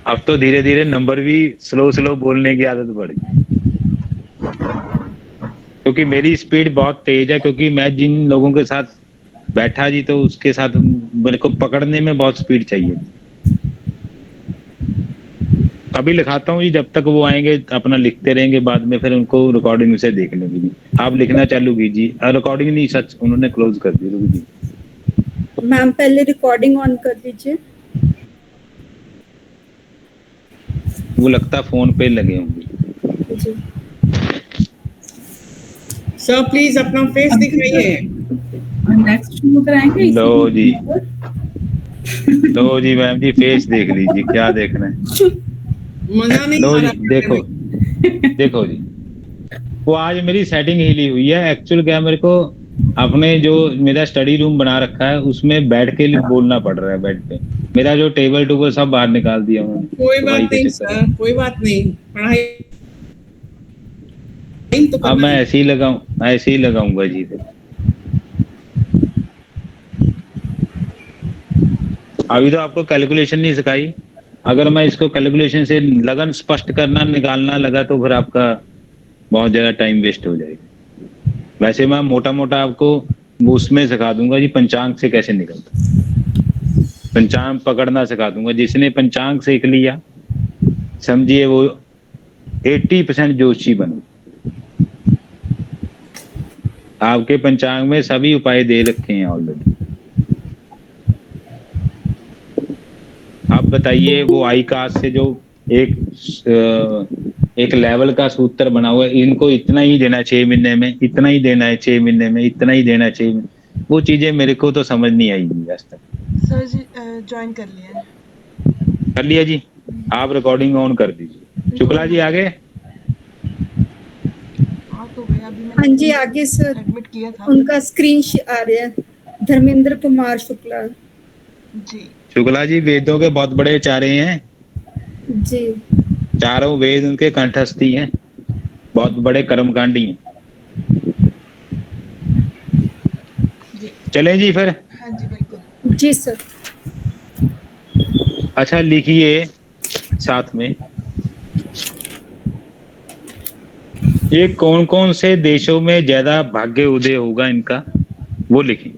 अब तो धीरे धीरे नंबर भी स्लो स्लो बोलने की आदत पड़ गई, क्योंकि मेरी स्पीड बहुत तेज है, क्योंकि मैं जिन लोगों के साथ बैठा जी तो उसके साथ मेरे को पकड़ने में बहुत स्पीड चाहिए थी। अभी लिखाता हूँ जी, जब तक वो आएंगे अपना लिखते रहेंगे, बाद में फिर उनको रिकॉर्डिंग से देख लेंगे जी। आप लिखना चालू कीजिए। रिकॉर्डिंग नहीं, सच उन्होंने क्लोज कर दी, रुक जी। मैम पहले रिकॉर्डिंग ऑन कर दीजिए। वो लगता फोन पे लगे होंगे। जी सर प्लीज अपना फेस दिखाइए। नेक्स्ट शुरू कराएंगे लो इसी जी, पर। लो जी मैम जी, फेस देख लीजिए, क्या देखना है। मजा नहीं लो आ जी रहा करने देखो, में। देखो जी, वो आज मेरी सेटिंग हिली हुई है। एक्चुअल क्या, मेरे को अपने जो मेरा स्टडी रूम बना रखा है उसमें बैठ के बोलना पड़ रहा है बेड पे। मेरा जो टेबल टूबल सब बाहर निकाल दिया उन्होंने कोई सफाई बात के नहीं चक्कर में। सर, कोई बात नहीं, पढ़ाई तो अब करना मैं है। ऐसे ही लगाऊं, ऐसे ही लगाऊंगा जी फिर। अभी तो आपको कैलकुलेशन नहीं सिखाई। अगर मैं इसको कैलकुलेशन से लगन स्पष्ट करना निकालना लगा तो फिर आपका बहुत ज्यादा टाइम वेस्ट हो जाएगा। वैसे मैं मोटा मोटा आपको वो उसमें सिखा दूंगा जी, पंचांग से कैसे निकलता, पंचांग पकड़ना सिखा दूंगा। जिसने पंचांग सीख लिया समझिए वो 80% जोशी बनो। आपके पंचांग में सभी उपाय दे रखे हैं ऑलरेडी। आप बताइए, वो आई कास्ट से जो एक एक लेवल का सूत्र बना हुआ है, इनको इतना ही देना है 6 महीने में, इतना ही देना है 6 महीने में, इतना ही देना है 6 महीने, वो चीजें मेरे को तो समझ नहीं आएगी आज तक। सर जी ज्वाइन कर लिया है। कर लिया जी, आप रिकॉर्डिंग ऑन कर दीजिए। शुक्ला रिकॉर्डिंग जी हो आगे। आ तो गया, अभी हाँ मैंने जी आगे सर। एडमिट किया था। उनका स्क्रीन आ रहा है, धर्मेंद्र कुमार शुक्ला जी शुक्ला जी वेदों के बहुत बड़े आचार्य हैं, जी। चारों वेद उनके कंठस्थी हैं, बहुत बड़े कर्मकांडी हैं। जी चलें जी फिर। हाँ जी बिल्कुल। जी सर। अच्छा लिखिए साथ में, ये कौन कौन से देशों में ज्यादा भाग्य उदय होगा इनका, वो लिखिए।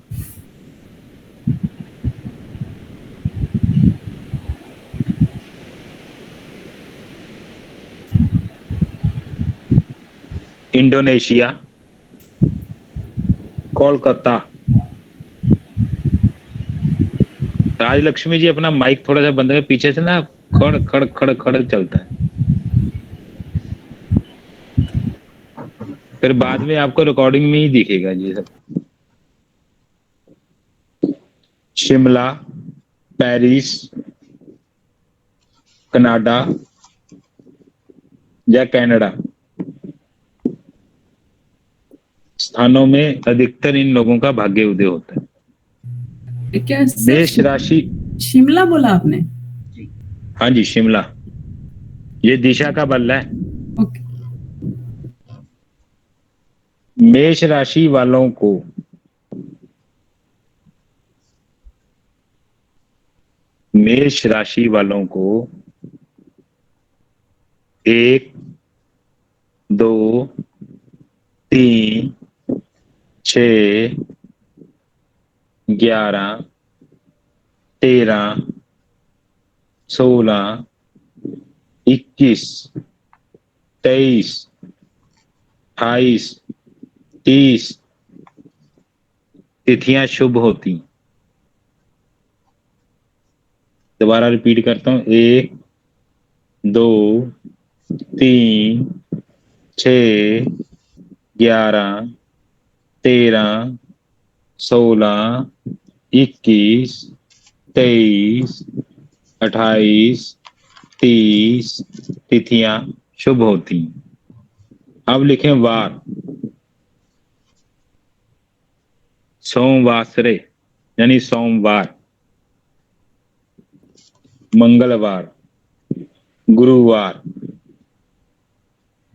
इंडोनेशिया, कोलकाता। राजलक्ष्मी जी अपना माइक थोड़ा सा बंद कर, पीछे से ना खड़ खड़ खड़ खड़ चलता है। फिर बाद में आपको रिकॉर्डिंग में ही दिखेगा ये सब। शिमला, पेरिस, कनाडा या कनाडा स्थानों में अधिकतर इन लोगों का भाग्य उदय होता है। क्या मेष सर, राशि, शिमला बोला आपने? हाँ जी शिमला, ये दिशा का बल्ला है। ओके। मेष राशि वालों को मेष राशि वालों को 1, 2, 3, 6, 11, 13, 16, 21, 23, 28, 30 तिथियां शुभ होती। दोबारा रिपीट करता हूं, 1, 2, 3, 6, 11, 13, 16, 21, 23, 28, 30 तिथियां शुभ होती। अब लिखें वार, सोमवासरे यानी सोमवार, मंगलवार, गुरुवार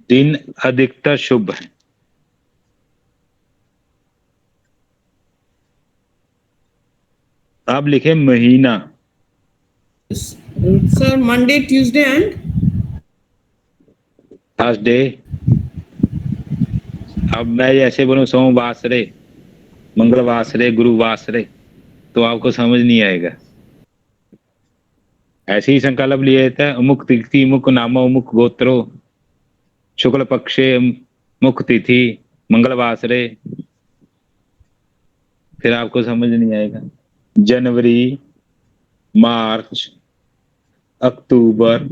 दिन अधिकतर शुभ है। अब लिखें महीना, Sir, Monday, Tuesday and Thursday. अब मैं जैसे बोलूं सोमवासरे, मंगलवासरे, गुरुवासरे, तो आपको समझ नहीं आएगा। ऐसे ही संकल्प लिए था, अमुक तिथि मुख नामो अमुक गोत्रो, शुक्ल पक्षे मुख तिथि मंगलवासरे, फिर आपको समझ नहीं आएगा। जनवरी, मार्च, अक्टूबर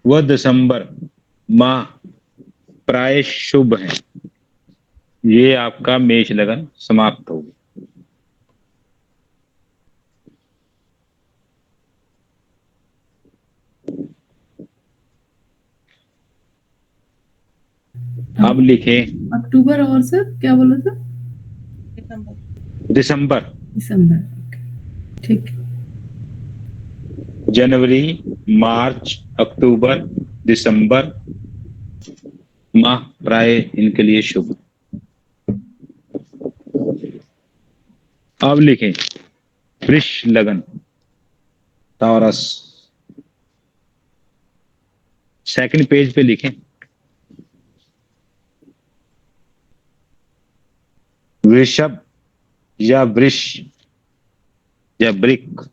व दिसंबर माह प्राय शुभ है। ये आपका मेष लगन समाप्त होगी। अब लिखें अक्टूबर और सर क्या बोला था? दिसंबर। दिसंबर, दिसंबर। ओके, ठीक है। जनवरी, मार्च, अक्टूबर, दिसंबर माह प्राय इनके लिए शुभ। अब लिखें वृष लगन, टॉरस। सेकंड पेज पे लिखें वृषभ या वृष या वृक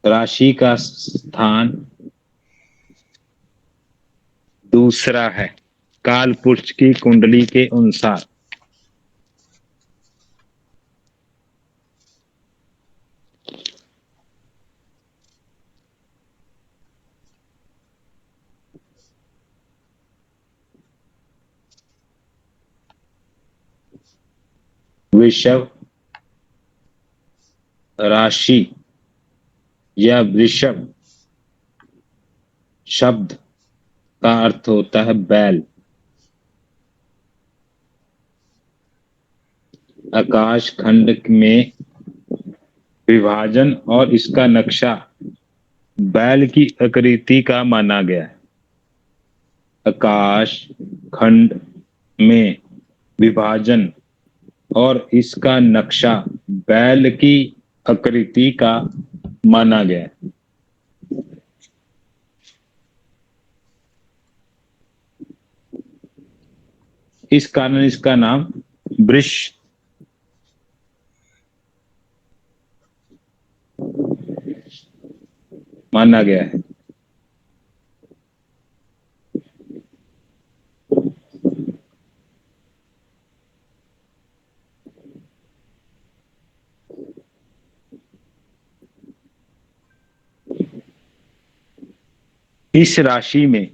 राशि का स्थान दूसरा है काल पुरुष की कुंडली के अनुसार। वृषभ राशि या वृषभ शब्द का अर्थ होता है बैल। आकाश खंड में विभाजन और इसका नक्शा बैल की आकृति का माना गया है। आकाश खंड में विभाजन और इसका नक्शा बैल की आकृति का माना गया है। इस कारण इसका नाम वृष माना गया है। इस राशि में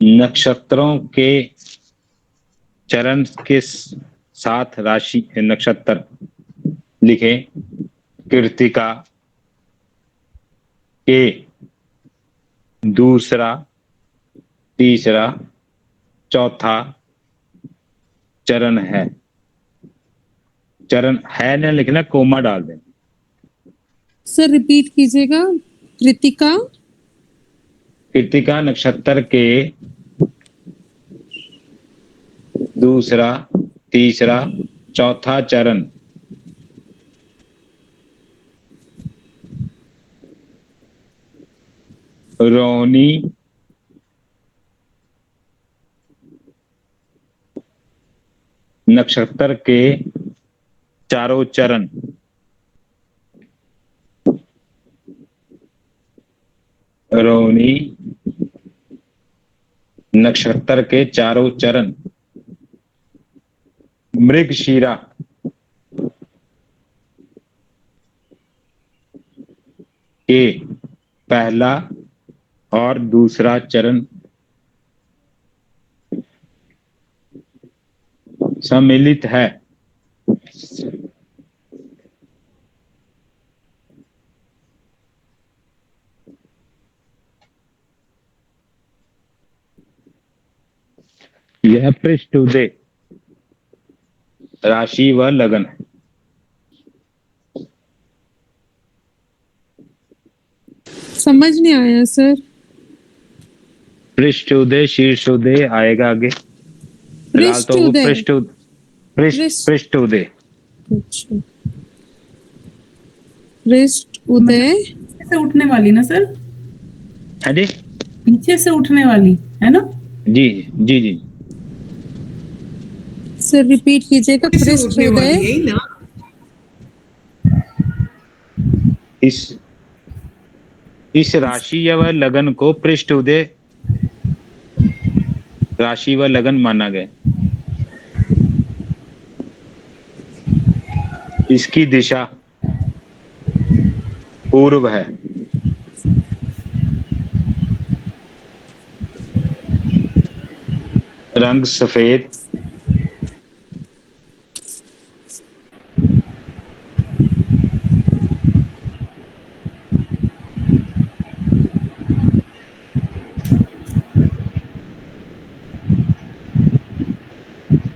नक्षत्रों के चरण के साथ राशि नक्षत्र लिखे कृत्तिका के दूसरा, तीसरा, चौथा चरण है। चरण है ना लिखना, कोमा डाल दें। सर रिपीट कीजिएगा। कृतिका कृत्तिका नक्षत्र के दूसरा, तीसरा, चौथा चरण रोहिणी, नक्षत्र के चारों चरण रोहिणी नक्षत्र के चारों चरण मृगशिरा के पहला और दूसरा चरण सम्मिलित है। यह पृष्ठ उदय राशि व लगन है। समझ नहीं आया सर। पृष्ठ उदय शीर्ष उदय आएगा आगे। फिलहाल तो वो पृष्ठ उदय। पृष्ठ पृष्ठ- पृष्ठ उदय। अच्छा, पृष्ठ उदय, पीछे से उठने वाली ना सर, हाँ जी पीछे से उठने वाली है ना? जी जी जी। सर रिपीट कीजिएगा। से पृष्ठ उठने वाली उदय, यही ना। इस राशि या वह लगन को पृष्ठ उदय राशि व लगन माना गया। इसकी दिशा पूर्व है। रंग सफेद।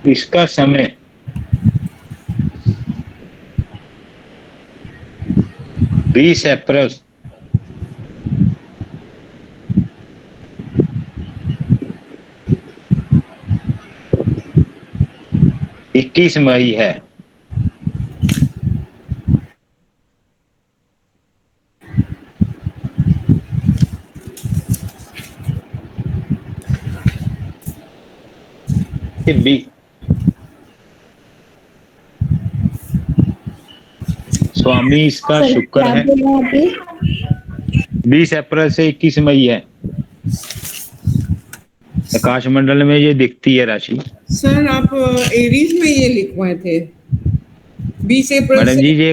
इसका समय 20 अप्रैल 21 मई है। ये स्वामी इसका सर शुक्र क्या है। बोला आपने? 20 अप्रैल से 21 मई है। आकाश मंडल में ये दिखती है राशि। सर आप एरीज में ये लिखवाए थे 20 अप्रैल मैडम से। जी ये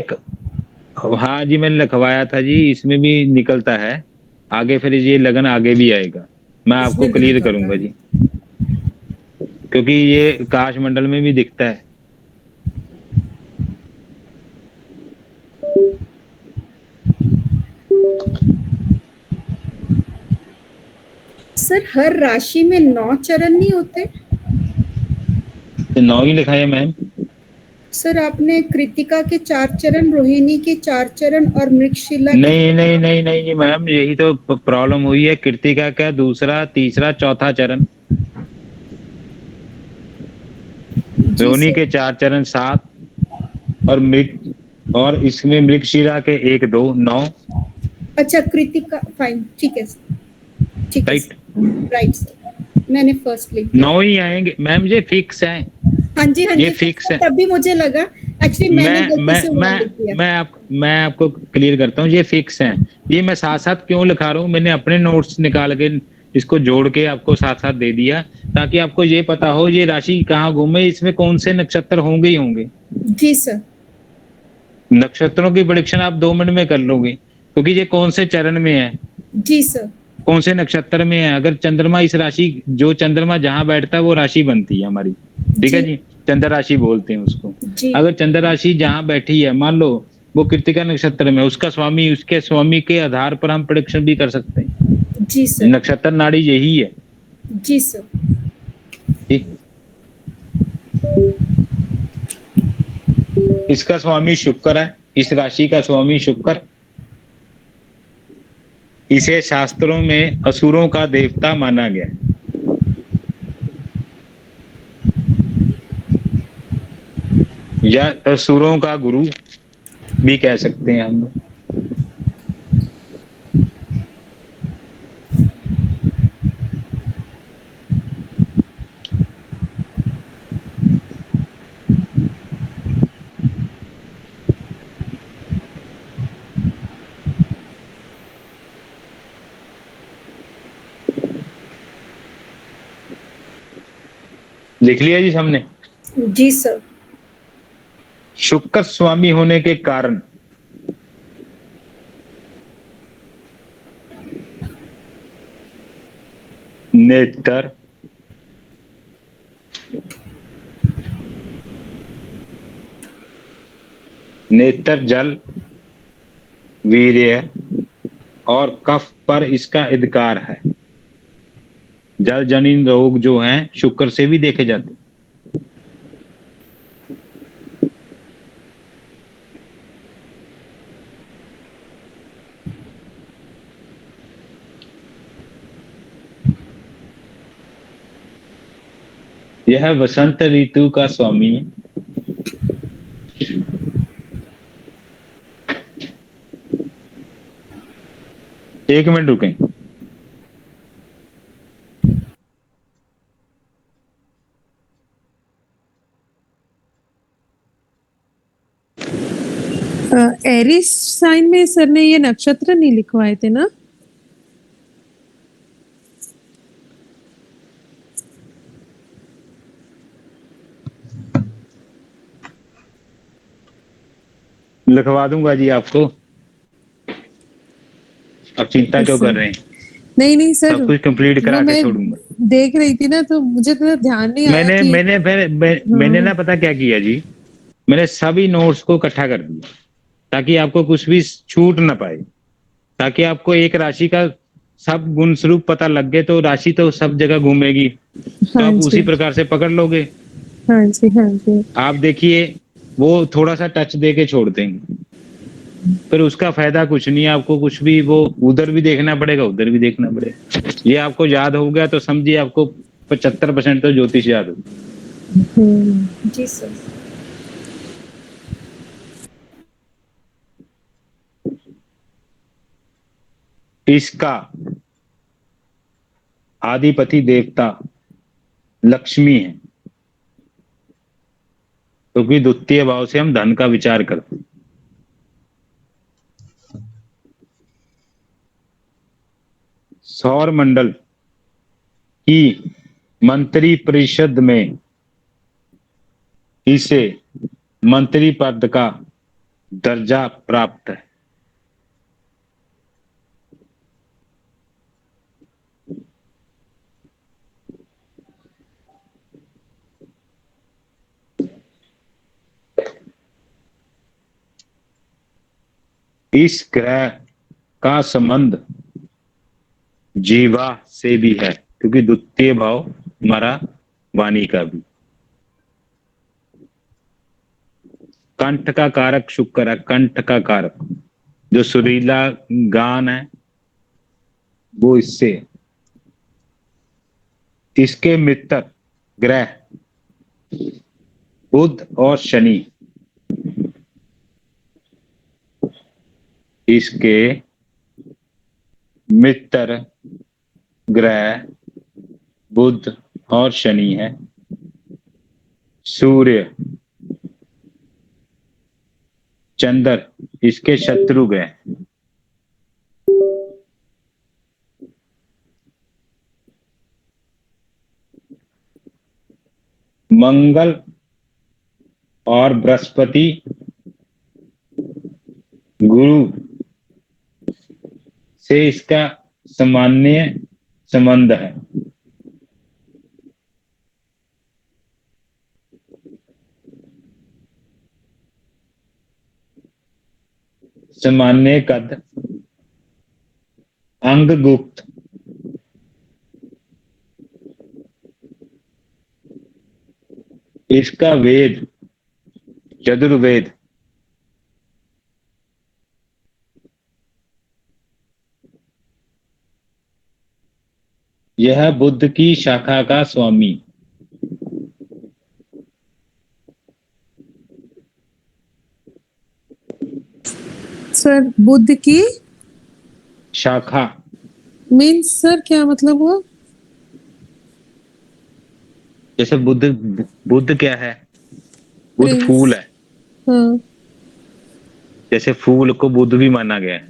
हाँ जी मैंने लिखवाया था जी, इसमें भी निकलता है आगे, फिर ये लगन आगे भी आएगा, मैं आपको इसमें भी क्लियर निकलता करूंगा है। जी, क्योंकि ये आकाश मंडल में भी दिखता है। सर हर राशि में 9 चरण नहीं होते? तो 9 ही लिखा है मैम। सर आपने कृतिका के 4 चरण, रोहिणी के 4 चरण और मृगशिला के नहीं नहीं नहीं नहीं जी मैम, यही तो प्रॉब्लम हुई है। कृतिका का दूसरा, तीसरा, चौथा चरण, जी रोहिणी सर। के 4 चरण 7, और और इसमें मृगशिरा के 1 2 9। अच्छा कृतिका, फाइन, ठीक है सर, ठीक है राइट, सर, राइट सर, मैंने फर्स्ट लिख दिया। 9 ही आएंगे मैम, ये फिक्स है। हाँ जी हाँ ये जी, फिक्स है। तभी मुझे लगा एक्चुअली मैंने गलती से वहाँ लिख दिया। मैं आपको क्लियर करता हूँ, ये फिक्स है। ये मैं साथ साथ क्यों लिखा रहा हूँ, मैंने अपने नोट्स निकाल के इसको जोड़ के आपको साथ साथ दे दिया, ताकि आपको ये पता हो ये राशि कहाँ घूमे, इसमें कौन से नक्षत्र होंगे ही होंगे। जी सर। नक्षत्रों की प्रेडिक्शन आप 2 मिनट में कर लोगे, क्योंकि ये कौन से चरण में है, जी सर। कौन से नक्षत्र में है। अगर चंद्रमा इस राशि, जो चंद्रमा जहां बैठता है वो राशि बनती है हमारी, ठीक है जी, चंद्र राशि बोलते हैं उसको। जी अगर चंद्र राशि जहां बैठी है, मान लो वो कृतिका नक्षत्र में, उसका स्वामी, उसके स्वामी के आधार पर हम प्रेडिक्शन भी कर सकते हैं। जी सर। नक्षत्र नाड़ी यही है। जी सर। ठीक, इसका स्वामी शुक्र है, इस राशि का स्वामी शुक्र। इसे शास्त्रों में असुरों का देवता माना गया, या असुरों का गुरु भी कह सकते हैं हम। लिख लिया जी हमने। जी सर। शुक्र स्वामी होने के कारण नेत्र, नेत्र जल, वीर्य और कफ पर इसका अधिकार है। जल जनित रोग जो हैं शुक्र से भी देखे जाते हैं। यह वसंत ऋतु का स्वामी है। एक मिनट रुकें। एरिस साइन में सर ने ये नक्षत्र नहीं लिखवाए थे ना? लिखवा दूंगा जी आपको, अब चिंता क्यों कर रहे हैं? नहीं नहीं सर, सब कुछ कंप्लीट वो करा के मैं छोड़ूंगा। देख रही थी ना, तो मुझे तो ध्यान नहीं आया मैंने कि मैंने मैंने ना पता क्या किया जी, मैंने सभी नोट्स को इकट्ठा कर दिया ताकि आपको कुछ भी छूट ना पाए, ताकि आपको एक राशि का सब गुण स्वरूप पता लग गए तो राशि तो सब जगह घूमेगी, तो हाँ आप जी, उसी प्रकार से पकड़ लोगे। हाँ जी, हाँ जी। आप देखिए वो थोड़ा सा टच दे के छोड़ देंगे, फिर उसका फायदा कुछ नहीं है, आपको कुछ भी वो उधर भी देखना पड़ेगा, उधर भी देखना पड़ेगा। ये आपको याद हो गया तो समझिए आपको 75% तो ज्योतिष याद हो। जी सर। इसका आधिपति देवता लक्ष्मी है, क्योंकि द्वितीय भाव से हम धन का विचार करते हैं। सौर मंडल की मंत्री परिषद में इसे मंत्री पद का दर्जा प्राप्त है। इस ग्रह का संबंध जीवा से भी है, क्योंकि द्वितीय भाव हमारा वाणी का भी। कंठ का कारक शुक्र है, कंठ का कारक जो सुरीला गान है वो इससे। इसके मित्र ग्रह बुध और शनि, इसके मित्र ग्रह बुध और शनि है। सूर्य चंद्र इसके शत्रु ग्रह। मंगल और बृहस्पति गुरु से इसका सामान्य संबंध है। सामान्य कद अंग गुप्त इसका वेद यजुर्वेद। यह बुद्ध की शाखा का स्वामी। सर बुद्ध की शाखा मीन्स सर क्या मतलब हुआ? जैसे बुद्ध, बुद्ध क्या है? बुद्ध प्रिंस। फूल है। हाँ। जैसे फूल को बुद्ध भी माना गया है,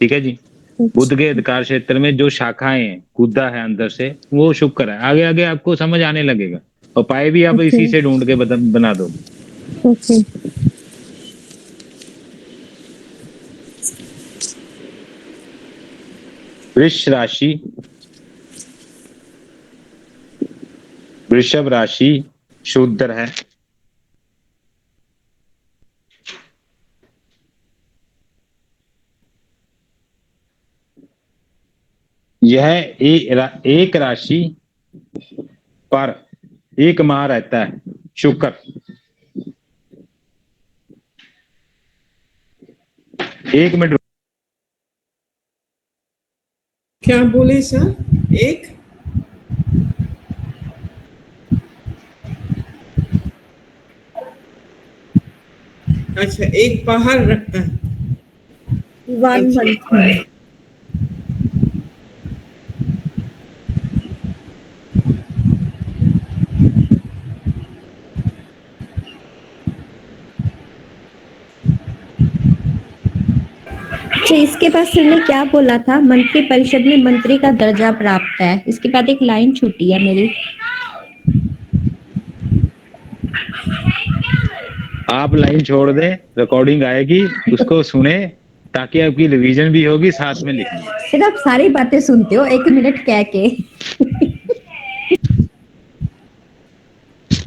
ठीक है जी। बुद्ध के अधिकार क्षेत्र में जो शाखाएं हैं, गुद्दा है अंदर से, वो शुक्र है। आगे आगे आपको समझ आने लगेगा, और पाए भी आप इसी से ढूंढ के बना दो। ओके। वृष राशि, वृषभ राशि शूद्र है। यह एक राशि पर एक माह रहता है शुक्र। एक मिनट। क्या बोले सर? एक अच्छा, एक पहाड़ रखता है। वन अच्छा। मंथ में। तो इसके बाद सर ने क्या बोला था, मंत्री परिषद में मंत्री का दर्जा प्राप्त है, इसके बाद एक लाइन छूटी है मेरी। आप लाइन छोड़ दें, रिकॉर्डिंग आएगी, उसको सुने, ताकि आपकी रिवीजन भी होगी, साथ में लिख लें। सर आप सारी बातें सुनते हो 1 मिनट कह के।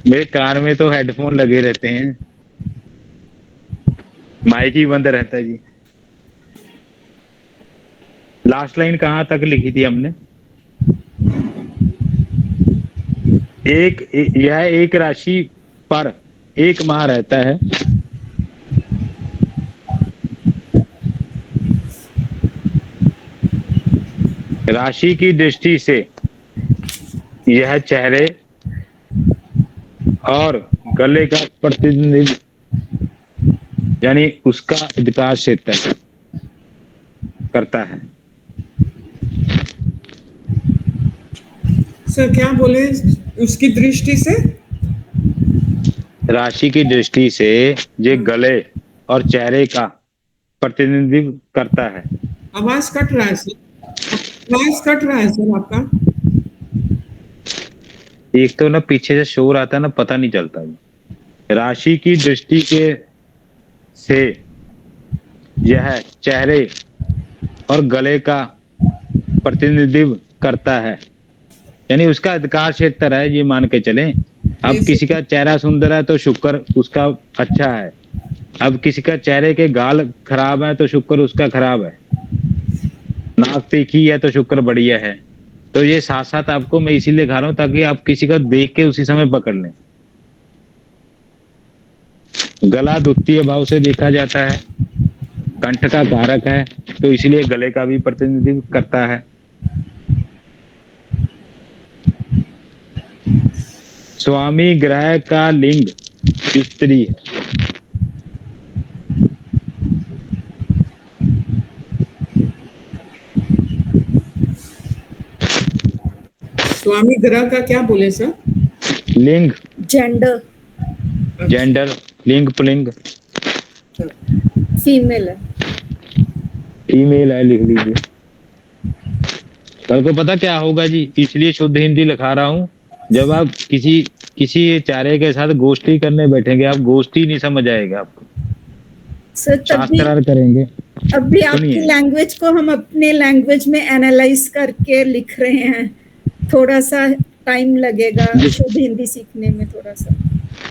मेरे कार में तो हेडफोन लगे रहते हैं, माइक ही बंद रहता है जी। लास्ट लाइन कहाँ तक लिखी थी हमने? यह एक राशि पर एक माह रहता है, राशि की दृष्टि से यह चेहरे और गले का प्रतिनिधित्व, यानी उसका अधिकार क्षेत्र करता है। सर क्या बोले, उसकी दृष्टि से? राशि की दृष्टि से ये गले और चेहरे का प्रतिनिधित्व करता है। आवाज कट रहा है सर, आवाज कट रहा है सर आपका। एक तो ना पीछे से शोर आता है ना, पता नहीं चलता। राशि की दृष्टि के से यह चेहरे और गले का प्रतिनिधित्व करता है, यानी उसका अधिकार क्षेत्र है, ये मान के चलें। अब किसी का चेहरा सुंदर है तो शुक्र उसका अच्छा है, अब किसी का चेहरे के गाल खराब है तो शुक्र उसका खराब है, नाक तीखी है तो शुक्र बढ़िया है। तो ये साथ साथ आपको मैं इसीलिए खा रहा हूँ ताकि आप किसी का देख के उसी समय पकड़ लें। गला द्वितीय भाव से देखा जाता है, कंठ का कारक है, तो इसलिए गले का भी प्रतिनिधित्व करता है। स्वामी ग्रह का लिंग स्त्री है। स्वामी ग्रह का क्या बोले सर? लिंग, जेंडर, जेंडर, लिंग पुलिंग, फीमेल है। ईमेल है, लिख लीजिए। कल को पता क्या होगा जी, इसलिए शुद्ध हिंदी लिखा रहा हूँ। जब आप किसी किसी चारे के साथ गोष्ठी करने बैठेंगे, आप गोष्ठी नहीं समझ आएगा आपको, सर तभी शास्त्रार्थ करेंगे। अभी आपकी सुनिए, लैंग्वेज को हम अपने लैंग्वेज में एनालाइज करके लिख रहे हैं, थोड़ा सा टाइम लगेगा शुद्ध हिंदी सीखने में थोड़ा सा।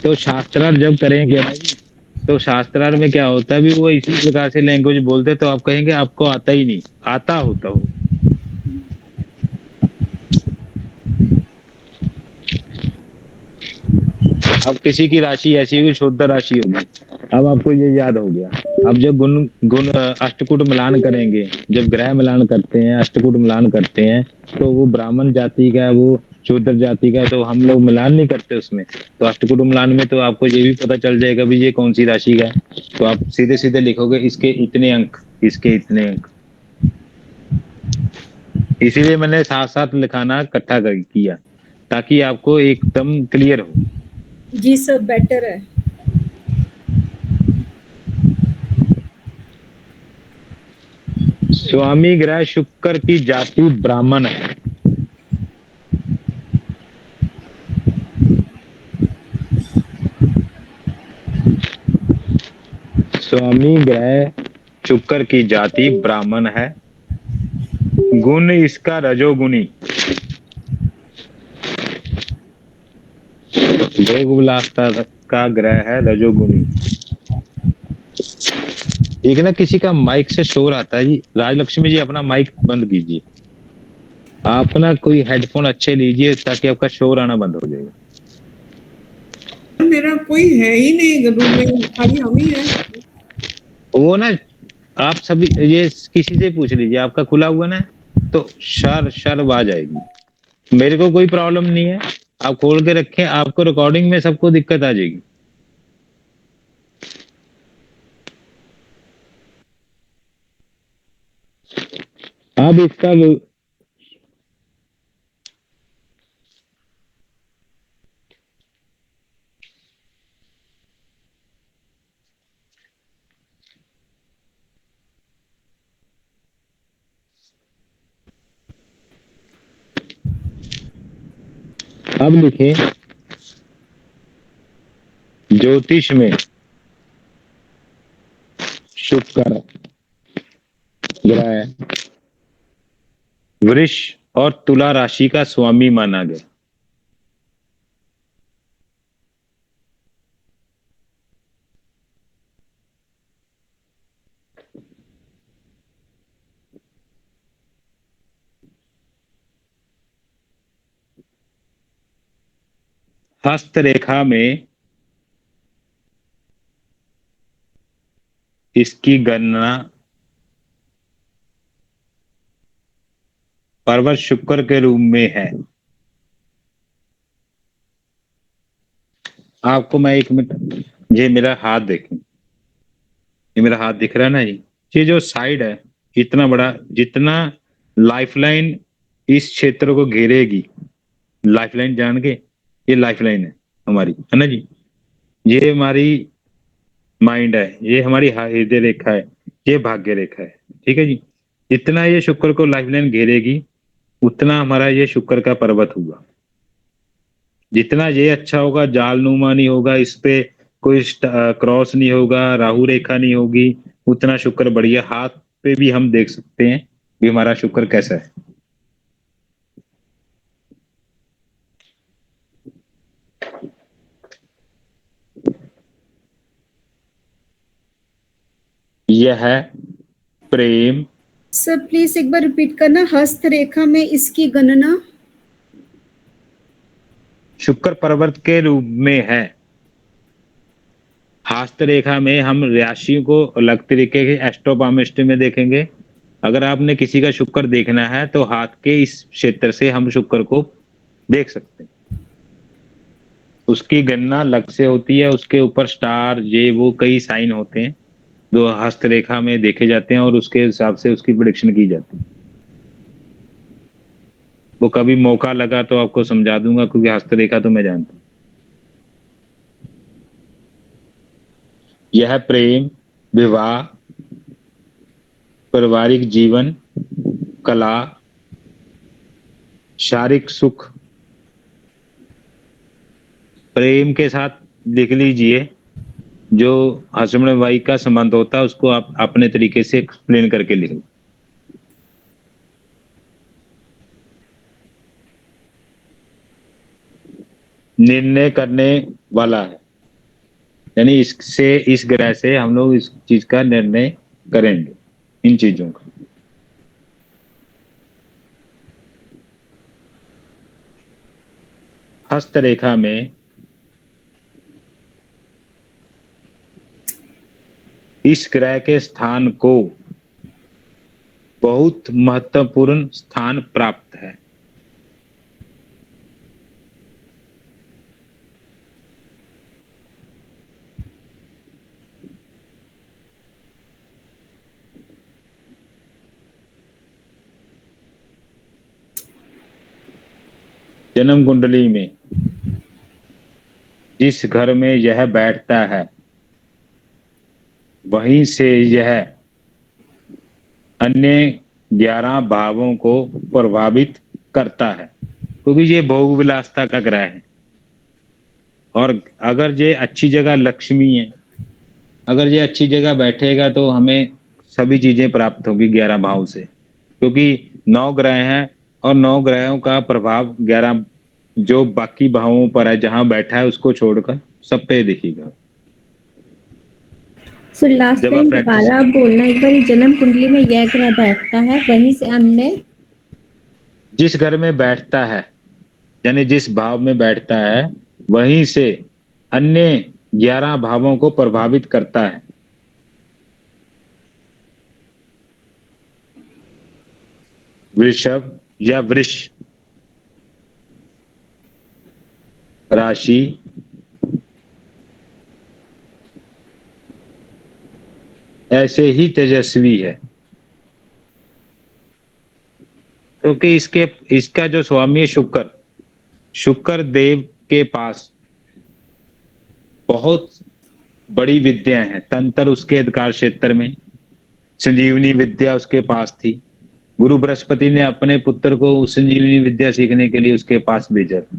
तो शास्त्रार्थ जब करेंगे ना जी, तो शास्त्रार्थ में क्या होता है, भी वो इसी प्रकार से लैंग्वेज बोलते तो आप कहेंगे आपको आता ही नहीं, आता होता हो। अब किसी की राशि ऐसी होगी, शुद्ध राशि होगी, अब आपको ये याद हो गया। अब जब गुण गुण अष्टकूट मिलान करेंगे, जब ग्रह मिलान करते हैं, अष्टकूट मिलान करते हैं, तो वो ब्राह्मण जाति का है, वो शूद्र जाति का है, तो हम लोग मिलान नहीं करते उसमें। तो अष्टकूट मिलान में तो आपको ये भी पता चल जाएगा भी ये कौन सी राशि का है, तो आप सीधे सीधे लिखोगे इसके इतने अंक, इसके इतने अंक। इसीलिए मैंने साथ साथ लिखाना इकट्ठा किया, ताकि आपको एकदम क्लियर हो। जी सर, बेटर है। स्वामी ग्रह शुक्र की जाति ब्राह्मण है। स्वामी ग्रह शुक्र की जाति ब्राह्मण है। गुण इसका रजोगुनी, भोग विलासता का ग्रह है, रजोगुनी। एक ना किसी का माइक से शोर आता है जी, राजलक्ष्मी जी अपना माइक बंद कीजिए। आप ना कोई हेडफोन अच्छे लीजिए ताकि आपका शोर आना बंद हो जाएगा। मेरा कोई है ही नहीं रूम में, खाली हम ही है। वो ना आप सभी ये किसी से पूछ लीजिए, आपका खुला हुआ ना, तो शर शर आवाज आएगी। मेरे को कोई प्रॉब्लम नहीं है, आप खोल के रखें, आपको रिकॉर्डिंग में सबको दिक्कत आ जाएगी। अब इसका अब लिखें ज्योतिष में शुक्र ग्रह वृष और तुला राशि का स्वामी माना गया। हस्तरेखा में इसकी गणना पर्वत शुक्र के रूप में है। आपको मैं एक मिनट, ये मेरा हाथ देखें, ये मेरा हाथ दिख रहा है ना, ये जो साइड है इतना बड़ा, जितना लाइफलाइन इस क्षेत्र को घेरेगी, लाइफलाइन जान के, ये लाइफलाइन है हमारी, है ना जी, ये हमारी माइंड है, ये हमारी हृदय रेखा है, ये भाग्य रेखा है, ठीक है जी। जितना ये शुक्र को लाइफलाइन घेरेगी उतना हमारा ये शुक्र का पर्वत होगा। जितना ये अच्छा होगा, जालनुमा नहीं होगा, इस पे कोई क्रॉस नहीं होगा, राहु रेखा नहीं होगी, उतना शुक्र बढ़िया। हाथ पे भी हम देख सकते हैं कि हमारा शुक्र कैसा है। यह है प्रेम। सर प्लीज एक बार रिपीट करना, हस्त रेखा में इसकी गणना शुक्र पर्वत के रूप में है। हस्त रेखा में हम राशि को अलग तरीके के एस्ट्रोपामिस्ट्री में देखेंगे। अगर आपने किसी का शुक्र देखना है तो हाथ के इस क्षेत्र से हम शुक्र को देख सकते हैं। उसकी गणना अलग से होती है, उसके ऊपर स्टार ये वो कई साइन होते हैं जो हस्तरेखा में देखे जाते हैं और उसके हिसाब से उसकी प्रेडिक्शन की जाती है। वो कभी मौका लगा तो आपको समझा दूंगा, क्योंकि हस्तरेखा तो मैं जानता हूं। यह प्रेम, विवाह, पारिवारिक जीवन, कला, शारीरिक सुख, प्रेम के साथ लिख लीजिए। जो हस्बैंड वाइफ का संबंध होता है उसको आप अपने तरीके से एक्सप्लेन करके लिखो। निर्णय करने वाला है, यानी इससे, इस ग्रह से हम लोग इस चीज का निर्णय करेंगे, इन चीजों का। हस्तरेखा में इस ग्रह के स्थान को बहुत महत्वपूर्ण स्थान प्राप्त है। जन्म कुंडली में जिस घर में यह बैठता है वहीं से यह अन्य 11 भावों को प्रभावित करता है, क्योंकि ये भोग विलासता का ग्रह है। और अगर ये अच्छी जगह, लक्ष्मी है, अगर ये अच्छी जगह बैठेगा तो हमें सभी चीजें प्राप्त होगी 11 भाव से, क्योंकि 9 ग्रह हैं और 9 ग्रहों का प्रभाव 11 जो बाकी भावों पर है, जहां बैठा है उसको छोड़कर सब पे दिखेगा। सो लास्ट टाइम दोबारा बोलना एक बार, जन्म कुंडली में यह ग्रह बैठता है वहीं से अन्य, जिस घर में बैठता है यानी जिस भाव में बैठता है वहीं से अन्य 11 भावों को प्रभावित करता है। वृषभ या वृष राशि ऐसे ही तेजस्वी है, क्योंकि इसका जो स्वामी है शुक्र, शुक्र देव के पास बहुत बड़ी विद्या है। तंत्र उसके अधिकार क्षेत्र में, संजीवनी विद्या उसके पास थी। गुरु बृहस्पति ने अपने पुत्र को संजीवनी विद्या सीखने के लिए उसके पास भेजा था।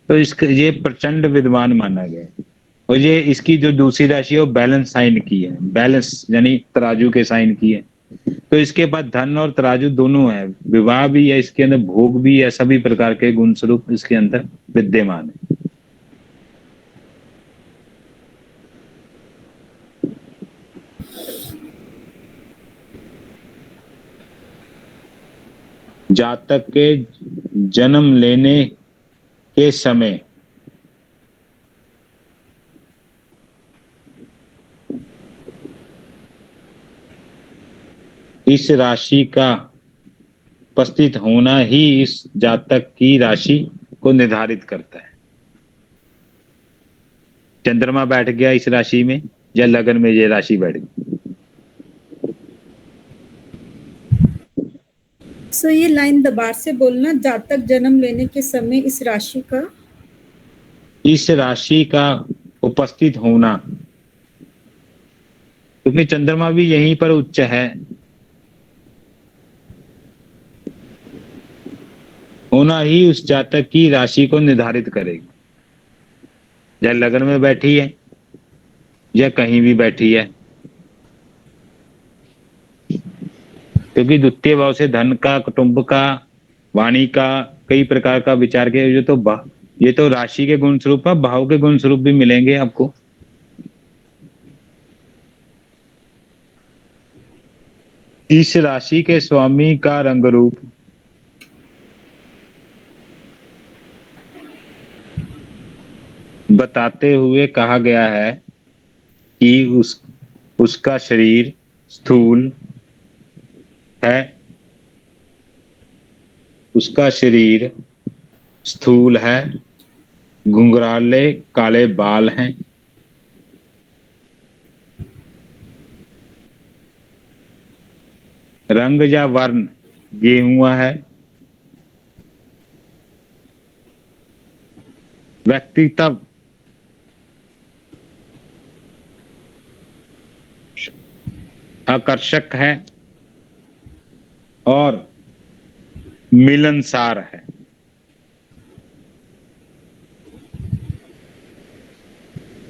तो इसके ये प्रचंड विद्वान माना गया है। और ये इसकी जो दूसरी राशि है वो बैलेंस साइन की है, बैलेंस यानी तराजू के साइन की है। तो इसके पास धन और तराजू दोनों है, विवाह भी है इसके अंदर, भोग भी है, सभी प्रकार के गुण स्वरूप इसके अंदर विद्यमान है। जातक के जन्म लेने के समय इस राशि का उपस्थित होना ही इस जातक की राशि को निर्धारित करता है। चंद्रमा बैठ गया इस राशि में या लगन में ये राशि बैठ गई। सो ये लाइन दोबारा से बोलना, जातक जन्म लेने के समय इस राशि का उपस्थित होना, क्योंकि चंद्रमा भी यहीं पर उच्च है, होना ही उस जातक की राशि को निर्धारित करेगी। या लगन में बैठी है या कहीं भी बैठी है, क्योंकि द्वितीय भाव से धन का, कुटुंब का, वाणी का, कई प्रकार का विचार के ये तो राशि के गुण स्वरूप है, भाव के गुण स्वरूप भी मिलेंगे आपको। इस राशि के स्वामी का रंग रूप बताते हुए कहा गया है कि उसका शरीर स्थूल है, उसका शरीर स्थूल है, घुंघराले काले बाल हैं, रंग या वर्ण गेहुआ है, व्यक्तित्व आकर्षक है और मिलनसार है।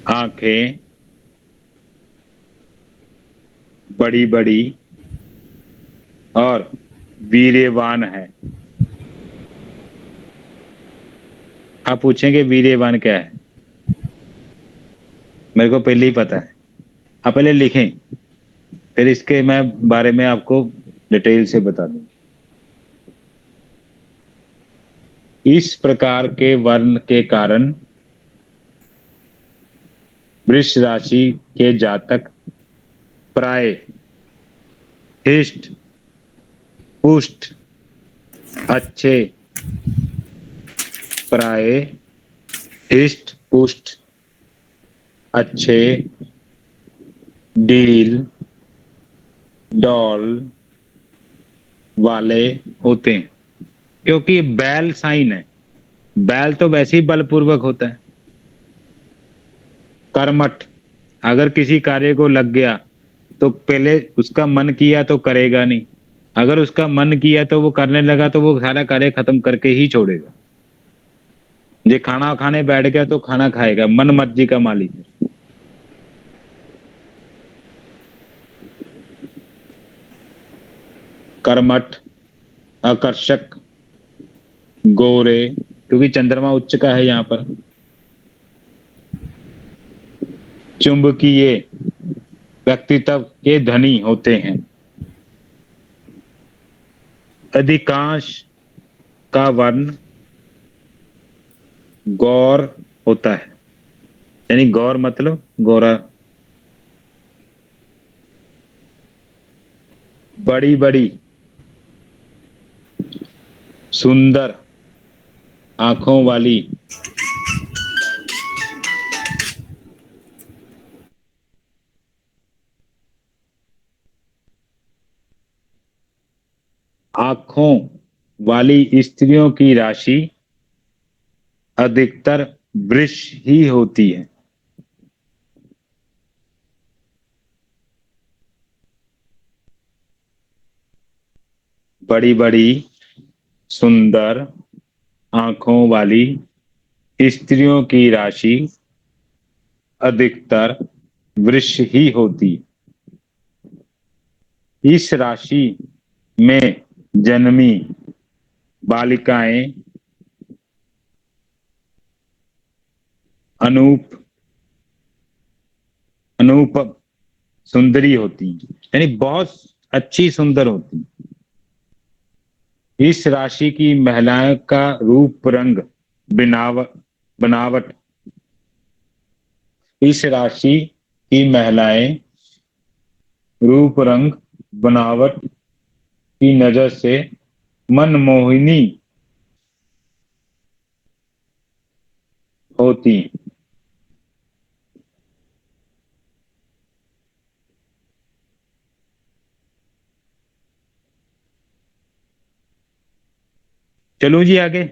आंखें बड़ी बड़ी और वीर्यवान है। आप पूछेंगे वीर्यवान क्या है, मेरे को पहले ही पता है, आप पहले लिखें, फिर इसके मैं बारे में आपको डिटेल से बता दूं। इस प्रकार के वर्ण के कारण वृष राशि के जातक प्राय हृष्ट पुष्ट अच्छे, प्राय हृष्ट पुष्ट अच्छे, डील डॉल वाले होते हैं। क्योंकि बैल साइन है, बैल तो वैसे ही बलपूर्वक होता है। कर्मठ, अगर किसी कार्य को लग गया तो पहले उसका मन किया तो करेगा नहीं, अगर उसका मन किया तो वो करने लगा तो वो सारा कार्य खत्म करके ही छोड़ेगा। ये खाना खाने बैठ गया तो खाना खाएगा, मन मर्जी का मालिक है। कर्मठ, आकर्षक, गोरे, क्योंकि चंद्रमा उच्च का है यहाँ पर। चुंबकीय व्यक्तित्व के धनी होते हैं। अधिकांश का वर्ण गौर होता है, यानी गौर मतलब गोरा। बड़ी बड़ी सुंदर आंखों वाली, आंखों वाली स्त्रियों की राशि अधिकतर वृष ही होती है। बड़ी बड़ी सुंदर आंखों वाली स्त्रियों की राशि अधिकतर वृष ही होती। इस राशि में जन्मी बालिकाएं अनूप सुंदरी होती, यानी बहुत अच्छी सुंदर होती। इस राशि की महिलाओं का रूप रंग बनावट इस राशि की महिलाएं रूप रंग बनावट की नजर से मनमोहिनी होती। चलो जी आगे।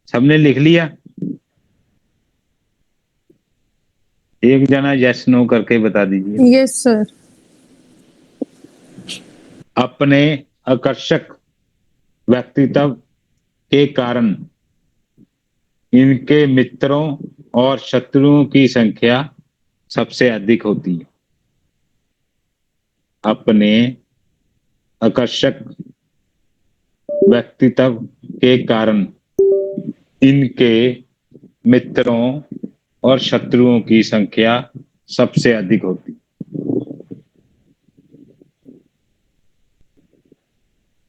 सबने लिख लिया? एक जना यस नो करके बता दीजिए। Yes sir. अपने आकर्षक व्यक्तित्व के कारण इनके मित्रों और शत्रुओं की संख्या सबसे अधिक होती है। अपने आकर्षक व्यक्तित्व के कारण इनके मित्रों और शत्रुओं की संख्या सबसे अधिक होती।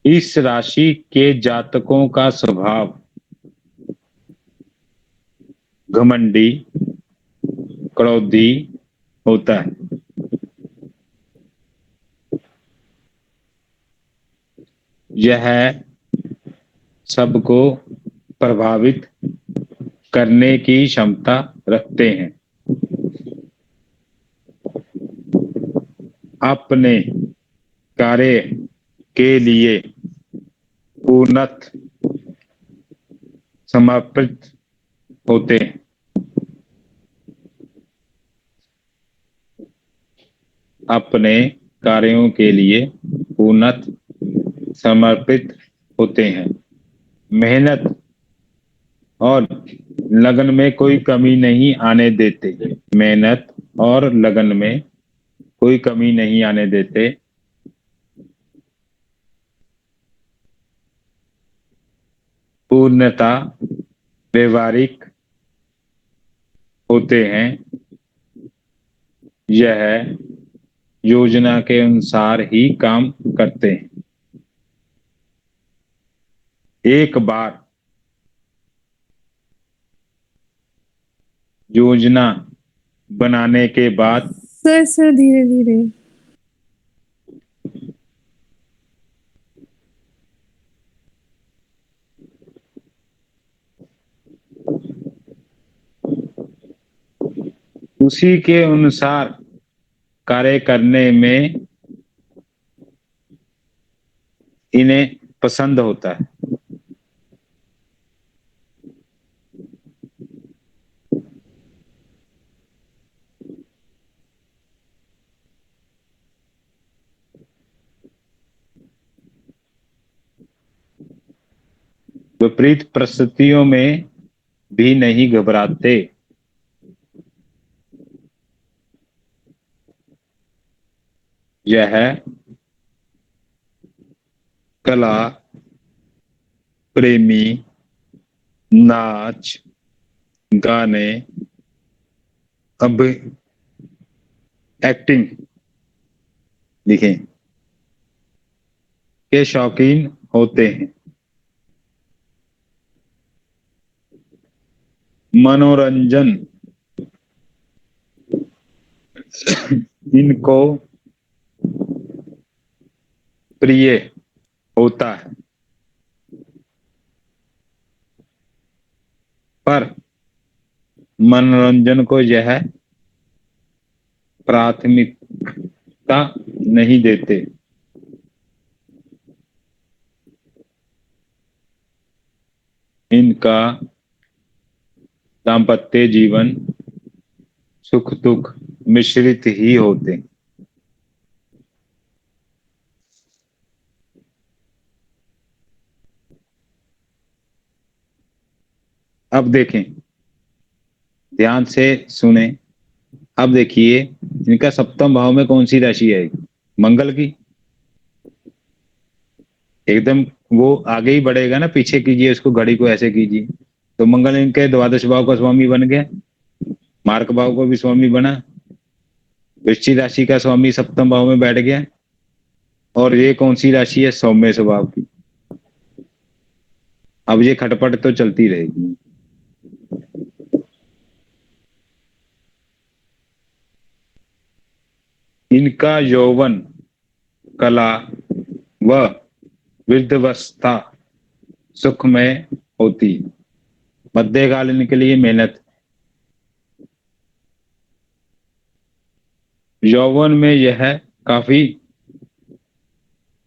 इस राशि के जातकों का स्वभाव घमंडी, क्रोधी होता है। यह सबको प्रभावित करने की क्षमता रखते हैं। अपने कार्य के लिए पूर्णतः समर्पित होते हैं। अपने कार्यों के लिए पूर्णतः समर्पित होते हैं। मेहनत और लगन में कोई कमी नहीं आने देते। मेहनत और लगन में कोई कमी नहीं आने देते। पूर्णता व्यवहारिक होते हैं। यह योजना के अनुसार ही काम करते हैं। एक बार योजना बनाने के बाद सर धीरे धीरे। उसी के अनुसार कार्य करने में इन्हें पसंद होता है। विपरीत परिस्थितियों में भी नहीं घबराते। यह कला प्रेमी, नाच गाने, अब एक्टिंग लिखें के शौकीन होते हैं। मनोरंजन इनको प्रिय होता है, पर मनोरंजन को यह प्राथमिकता नहीं देते। इनका दाम्पत्य जीवन सुख दुख मिश्रित ही होते। अब देखें, ध्यान से सुने। अब देखिए इनका सप्तम भाव में कौन सी राशि है? मंगल की। एकदम वो आगे ही बढ़ेगा ना, पीछे कीजिए उसको, घड़ी को ऐसे कीजिए। तो मंगल इनके द्वादश भाव का स्वामी बन गया, मार्क भाव को भी स्वामी बना, वृश्चिक राशि का स्वामी सप्तम भाव में बैठ गया। और ये कौन सी राशि है? सौम्य स्वभाव की। अब ये खटपट तो चलती रहेगी। इनका यौवन, कला व वृद्धावस्था सुख में होती। मध्यकाल इनके लिए मेहनत। यौवन में यह काफी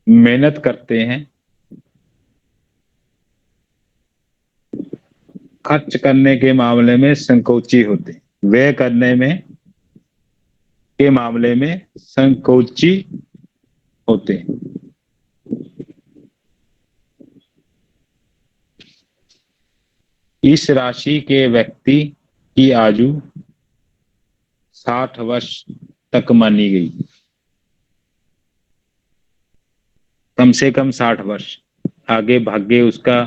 मेहनत करते हैं, खर्च करने के मामले में संकोची होते हैं, व्यय करने में के मामले में संकोची होते हैं। इस राशि के व्यक्ति की आयु 60 वर्ष तक मानी गई, कम से कम 60 वर्ष। आगे भाग्य उसका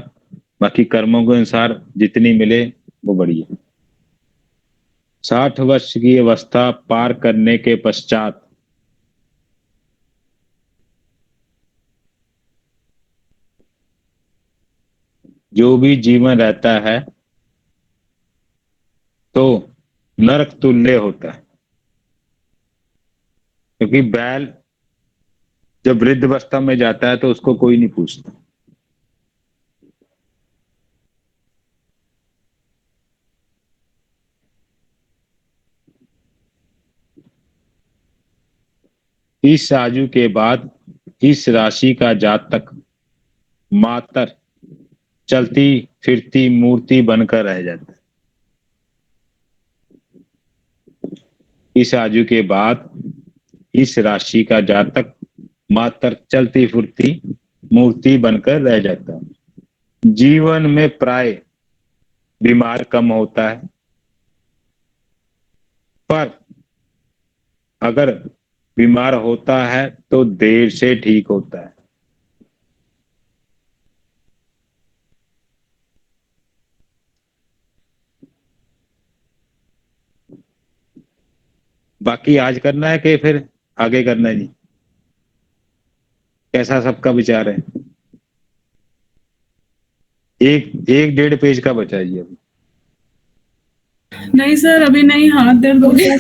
बाकी कर्मों के अनुसार जितनी मिले वो बढ़िया। 60 वर्ष की अवस्था पार करने के पश्चात जो भी जीवन रहता है तो नरक तुल्य होता है, क्योंकि बैल जब वृद्ध अवस्था में जाता है तो उसको कोई नहीं पूछता। इस आयु के बाद इस राशि का जातक मात्र चलती फिरती मूर्ति बनकर रह जाता है। इस आयु के बाद इस राशि का जातक मात्र चलती फिरती मूर्ति बनकर रह जाता है। जीवन में प्राय बीमार कम होता है, पर अगर बीमार होता है तो देर से ठीक होता है। बाकी आज करना है कि फिर आगे करना है जी? कैसा सबका विचार है? एक 1.5 पेज का बचा है जी अभी। नहीं सर, अभी नहीं, हाथ दर्द हो गया।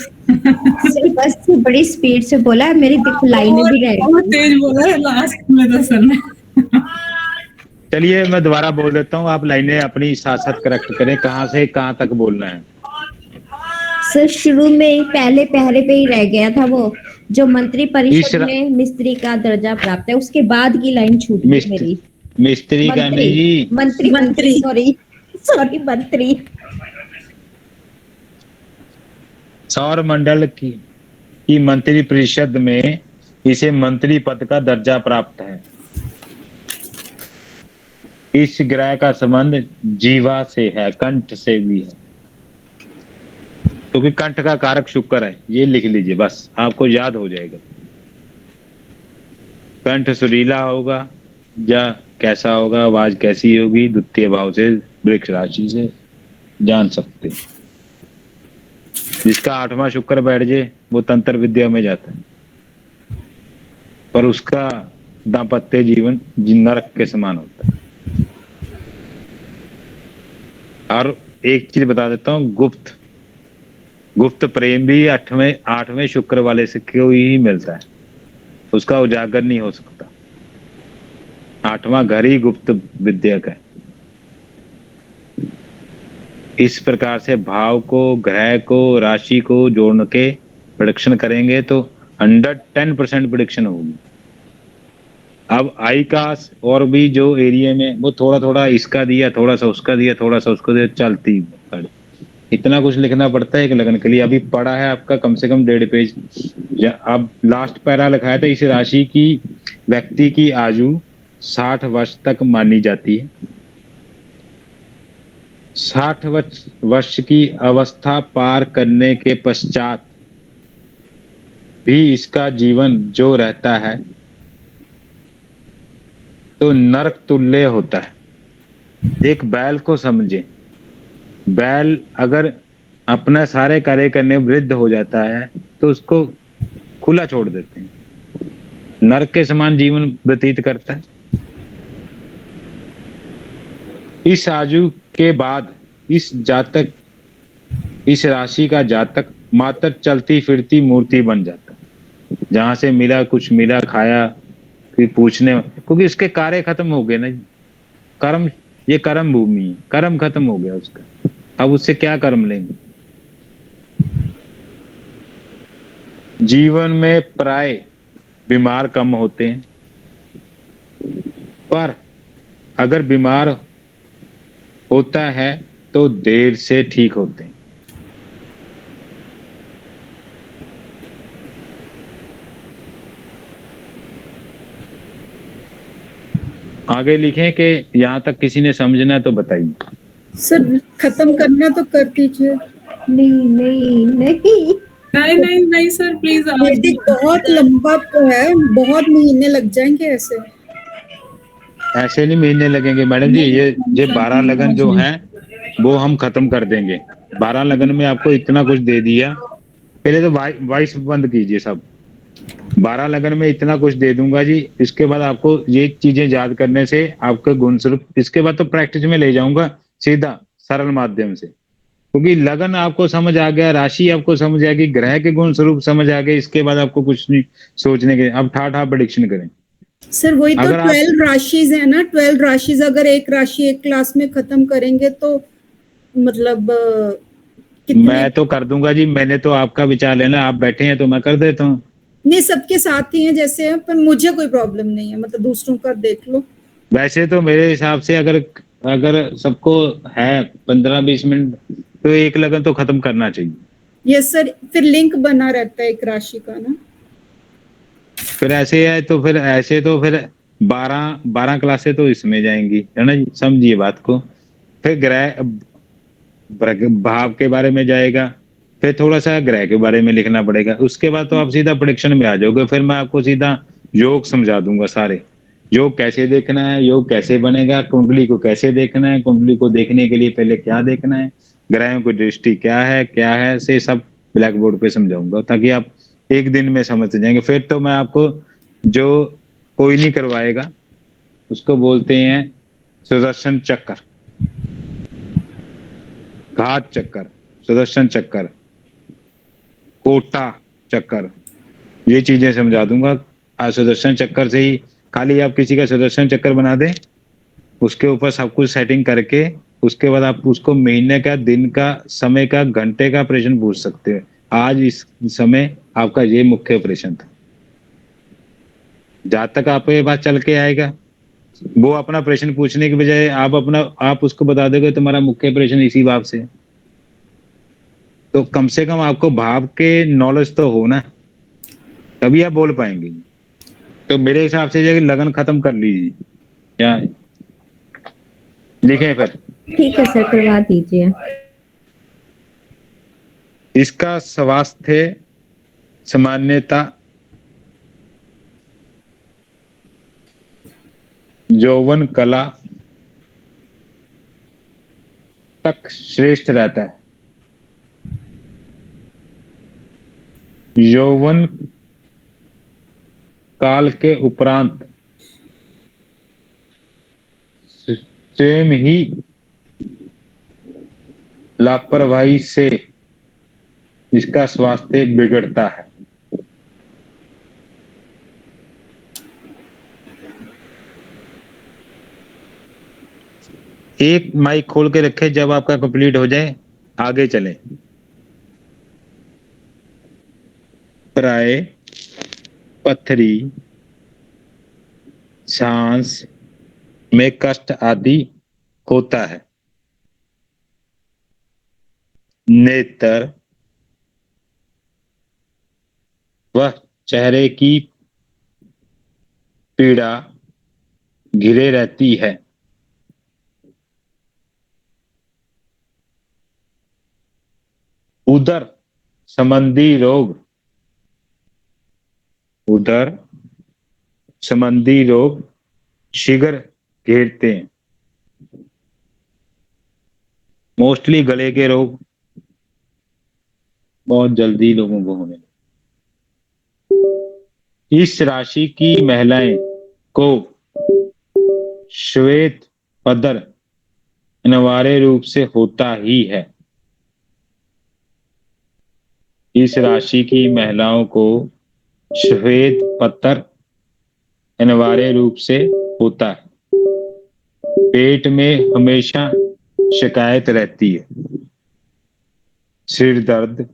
बस बड़ी स्पीड से बोला है, मेरी देखो लाइनें भी रह बहुत तेज बोला है लास्ट में तो सर ने। चलिए मैं दोबारा बोल देता हूँ, आप लाइनें अपनी साथ साथ करेक्ट करें, कहाँ से कहाँ तक बोलना है। सर शुरू में पहले पहरे पे ही रह गया था, वो जो मंत्री परिषद में मिस्त्री का दर्जा प्राप्त है, उसके बाद की लाइन छूट गई मेरी। मिस्त्री का नहीं जी, मंत्री सॉरी मंत्री। सौर मंडल की मंत्री परिषद में इसे मंत्री पद का दर्जा प्राप्त है। इस ग्रह का संबंध जीवा से है, कंठ से भी है, क्योंकि कंठ का कारक शुक्र है। ये लिख लीजिए, बस आपको याद हो जाएगा। कंठ सुरीला होगा या कैसा होगा, आवाज कैसी होगी, द्वितीय भाव से वृक्ष राशि से जान सकते हैं। जिसका 8वां शुक्र बैठ जाए वो तंत्र विद्या में जाता है, पर उसका दाम्पत्य जीवन नरक के समान होता है। और एक चीज बता देता हूँ, गुप्त प्रेम भी 8वें शुक्र वाले से कोई ही मिलता है, उसका उजागर नहीं हो सकता। 8वां घर ही गुप्त विद्या का है। इस प्रकार से भाव को, ग्रह को, राशि को जोड़ के प्रेडिक्शन करेंगे तो 110% प्रेडिक्शन होगी। अब आई का और भी जो एरिया में वो थोड़ा थोड़ा इसका दिया, थोड़ा सा उसका दिया, थोड़ा सा उसको दिया, चलती है। इतना कुछ लिखना पड़ता है एक लगन के लिए। अभी पढ़ा है आपका कम से कम 1.5 पेज। अब लास्ट पैरा लिखाया था, इस राशि की व्यक्ति की आयु 60 वर्ष तक मानी जाती है। 60 वर्ष की अवस्था पार करने के पश्चात भी इसका जीवन जो रहता है तो नरक तुल्य होता है। एक बैल को समझे, बैल अगर अपना सारे कार्य करने में वृद्ध हो जाता है तो उसको खुला छोड़ देते हैं, नरक के समान जीवन व्यतीत करता है। इस आयु के बाद इस राशि का जातक मात्र चलती फिरती मूर्ति बन जाता है। जहां से मिला कुछ मिला, खाया, फिर पूछने, क्योंकि इसके कार्य खत्म हो गए ना। कर्म, ये कर्म भूमि है, कर्म खत्म हो गया उसका, अब उससे क्या कर्म लेंगे। जीवन में प्राय बीमार कम होते हैं, पर अगर बीमार होता है तो देर से ठीक होते हैं। आगे लिखें कि यहाँ तक किसी ने समझना है तो बताइए। सर खत्म करना तो कर दीजिए। नहीं नहीं नहीं। नहीं नहीं नहीं सर प्लीज वैदिक बहुत लंबा तो है, बहुत महीने लग जाएंगे ऐसे। ऐसे नहीं महीने लगेंगे मैडम जी, ये 12 लगन जो है वो हम खत्म कर देंगे। 12 लगन में आपको इतना कुछ दे दिया, पहले तो वॉइस बंद कीजिए सब। 12 लगन में इतना कुछ दे दूंगा जी, इसके बाद आपको ये चीजें याद करने से आपके गुण स्वरूप, इसके बाद तो प्रैक्टिस में ले जाऊंगा सीधा सरल माध्यम से, क्योंकि लगन आपको समझ आ गया, राशि आपको समझ आ गई, ग्रह के गुण स्वरूप समझ आ गए। इसके बाद आपको कुछ नहीं सोचने के, अब ठाठा प्रेडिक्शन करें। सर वही तो अगर आप 12 राशिज है ना, 12 राशिज अगर एक राशि एक क्लास में खत्म करेंगे तो मतलब कितने। मैं तो कर दूंगा जी, मैंने तो आपका विचार लेना, आप बैठे हैं तो मैं कर देता हूँ। नहीं सबके साथ ही हैं जैसे हैं, पर मुझे कोई प्रॉब्लम नहीं है, मतलब दूसरों का देख लो। वैसे तो मेरे हिसाब से अगर अगर सबको है 15-20 मिनट तो एक लगन तो खत्म करना चाहिए। यस सर, फिर लिंक बना रहता है एक राशि का ना। फिर ऐसे है तो फिर ऐसे तो फिर 12 क्लासें तो इसमें जाएंगी, है ना जी, समझिए बात को। फिर ग्रह भाव के बारे में जाएगा, फिर थोड़ा सा ग्रह के बारे में लिखना पड़ेगा, उसके बाद तो आप सीधा प्रेडिक्शन में आ जाओगे। फिर मैं आपको सीधा योग समझा दूंगा सारे, योग कैसे देखना है, योग कैसे बनेगा, कुंडली को कैसे देखना है, कुंडली को देखने के लिए पहले क्या देखना है, ग्रहों की दृष्टि क्या है से सब ब्लैक बोर्ड पे समझाऊंगा, ताकि आप एक दिन में समझ जाएंगे। फिर तो मैं आपको, जो कोई नहीं करवाएगा उसको बोलते हैं सुदर्शन चक्कर, घात चक्कर, सुदर्शन चक्कर, कोटा चक्कर, ये चीजें समझा दूंगा। आज सुदर्शन चक्कर से ही, खाली आप किसी का सुदर्शन चक्कर बना दें, उसके ऊपर सब कुछ सेटिंग करके उसके बाद आप उसको महीने का, दिन का, समय का, घंटे का ऑपरेशन पूछ सकते हैं। आज इस समय आपका ये मुख्य ऑपरेशन था, जहां तक आपको ये बात चल के आएगा, वो अपना ऑपरेशन पूछने के बजाय आप उसको बता दोगे तुम्हारा मुख्य ऑपरेशन इसी भाव से, तो कम से कम आपको भाव के नॉलेज तो हो ना, तभी आप बोल पाएंगे। तो मेरे हिसाब से ये लगन खत्म कर लीजिए, क्या लिखे फिर। ठीक है सर, करवा दीजिए। इसका स्वास्थ्य सामान्यता यौवन कला तक श्रेष्ठ रहता है। यौवन काल के उपरांत स्वयं ही लापरवाही से इसका स्वास्थ्य बिगड़ता है। एक माइक खोल के रखे, जब आपका कंप्लीट हो जाए आगे चलें। प्राय पथरी, सांस में कष्ट आदि होता है। नेत्र व चेहरे की पीड़ा घिरे रहती है। उदर संबंधी रोग, उदर संबंधी रोग शीघ्र घेरते हैं। मोस्टली गले के रोग बहुत जल्दी लोगों को होने लगे। इस राशि की महिलाएं को श्वेत पदर अनिवार्य रूप से होता ही है। इस राशि की महिलाओं को श्वेत पत्थर अनिवार्य रूप से होता है। पेट में हमेशा शिकायत रहती है, सिर दर्द,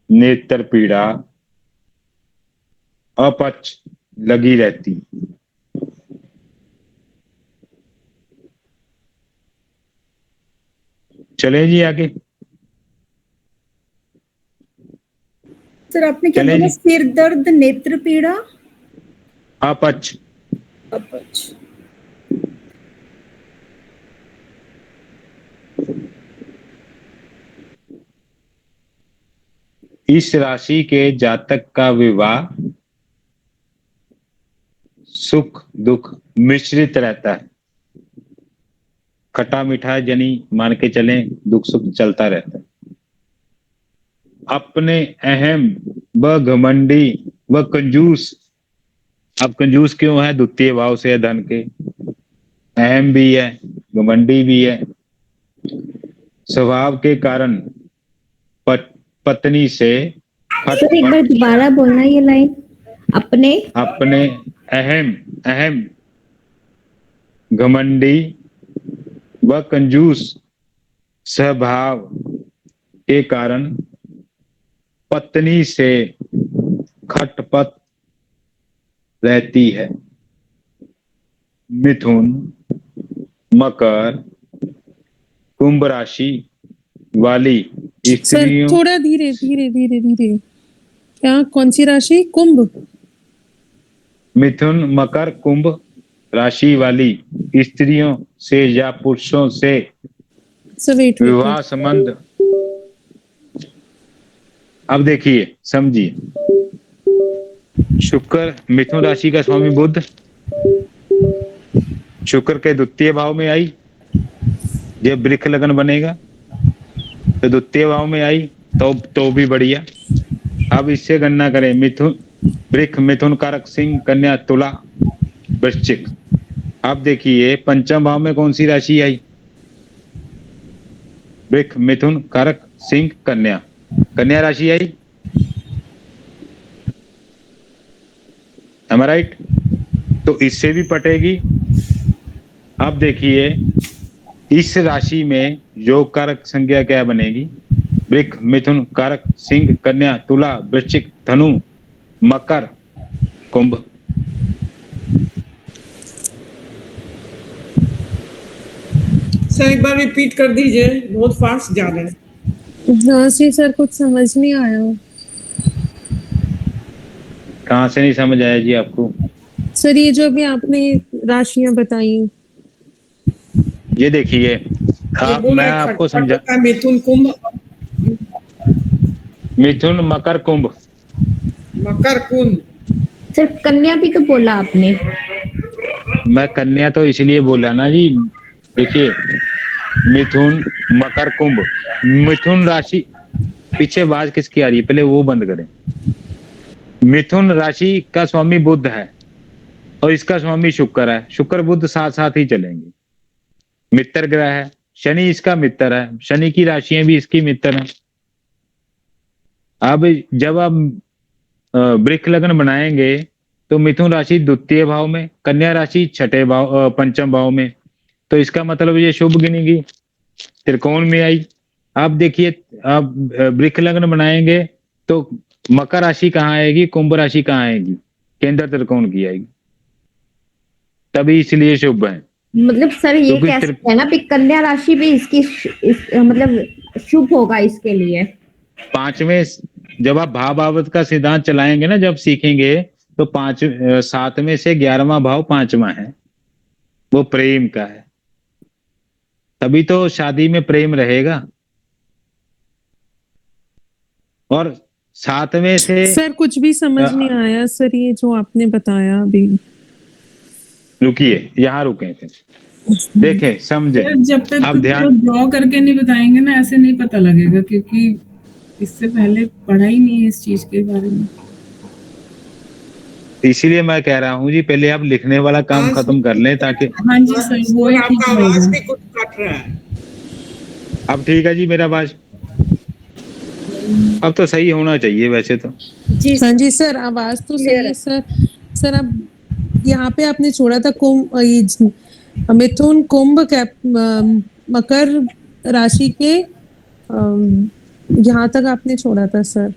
नेत्र पीड़ा, अपच लगी रहती है। चले जी आगे। सर आपने क्या चलें बोला? जी। सिर दर्द, नेत्र पीड़ा, अपच, अपच। इस राशि के जातक का विवाह सुख दुख मिश्रित रहता है। खट्टा मीठा जनी मान के चलें, दुख सुख चलता रहता है। अपने अहम व घमंडी व कंजूस, अब कंजूस क्यों है? द्वितीय भाव से है धन के। अहम भी है, घमंडी भी है। स्वभाव के कारण पत्नी से सर एक बार दोबारा बोलना ये लाइन। अपने अहम घमंडी व कंजूस स्वभाव के कारण पत्नी से खटपट रहती है। मिथुन, मकर, कुंभ राशि वाली सर स्त्रियों, थोड़ा धीरे धीरे धीरे धीरे। क्या, कौन सी राशि? कुंभ। मिथुन, मकर, कुंभ राशि वाली स्त्रियों से या पुरुषों से सर वेट विवाह संबंध। अब देखिए, समझिए। शुक्र मिथुन राशि का स्वामी बुध, शुक्र के द्वितीय भाव में आई। जब वृक्ष लगन बनेगा तो द्वितीय भाव में आई तो भी बढ़िया। अब इससे गणना करें। मिथुन वृक्ष, मिथुन कारक सिंह, कन्या, तुला, वृश्चिक। अब देखिए पंचम भाव में कौन सी राशि आई? वृक्ष, मिथुन कारक सिंह, कन्या, कन्या राशि आई। am I right? तो इससे भी पटेगी। अब देखिए इस राशि में योग कारक संख्या क्या बनेगी? वृक्ष, मिथुन कारक सिंह, कन्या, तुला, वृश्चिक, धनु, मकर, कुंभ। सर एक बार रिपीट कर दीजिए, बहुत फास्ट जा रहे हैं। हाँ जी सर, कुछ समझ नहीं आया। कहाँ से नहीं समझ आया जी आपको? सर ये जो अभी आपने राशियां बताई, ये देखिए, मैं आपको समझा। मिथुन, कुंभ, मिथुन, मकर, कुंभ। मकर, कुंभ। सर कन्या भी तो बोला आपने। मैं कन्या तो इसलिए बोला ना जी। देखिए मिथुन, मकर, कुंभ। मिथुन राशि, पीछे आवाज किसकी आ रही है? पहले वो बंद करें। मिथुन राशि का स्वामी बुध है और इसका स्वामी शुक्र है। शुक्र बुध साथ साथ ही चलेंगे, मित्र ग्रह है। शनि इसका मित्र है, शनि की राशियां भी इसकी मित्र हैं। अब जब आप वृक्ष लग्न बनाएंगे तो मिथुन राशि द्वितीय भाव में, कन्या राशि छठे भाव, पंचम भाव में। तो इसका मतलब ये शुभ गिनेगी, त्रिकोण में आई। आप देखिए, आप वृक्ष लग्न बनाएंगे तो मकर राशि कहाँ आएगी, कुंभ राशि कहाँ आएगी? केंद्र त्रिकोण की आएगी, तभी इसलिए शुभ है। मतलब सर ये कह सकते हैं ना कि कन्या राशि भी इसकी मतलब शुभ होगा इसके लिए। पांचवें, जब आप भाव भावत का सिद्धांत चलाएंगे ना, जब सीखेंगे तो 7वें से 11वां भाव 5वां है, वो प्रेम का है। तभी तो शादी में प्रेम रहेगा। और साथ में से सर कुछ भी समझ नहीं आया सर, ये जो आपने बताया अभी। रुकिए, यहाँ रुके थे, देखें समझे। सर, जब तक आप ध्यान, ड्रॉ करके नहीं बताएंगे ना, ऐसे नहीं पता लगेगा, क्योंकि इससे पहले पढ़ा ही नहीं है इस चीज के बारे में। इसीलिए मैं कह रहा हूँ जी, पहले आप लिखने वाला काम खत्म कर लें ताकि। हाँ जी सर, वो ही ठीक आपका आवाज रहेगा। भी कुछ कट रहा है। अब ठीक है जी, मेरा आवाज अब तो सही होना चाहिए वैसे तो। जी हाँ जी सर, आवाज तो सही है सर। सर अब यहाँ पे आपने छोड़ा था मिथुन कुंभ मकर राशि के यहाँ तक आपने छोड़ा था सर।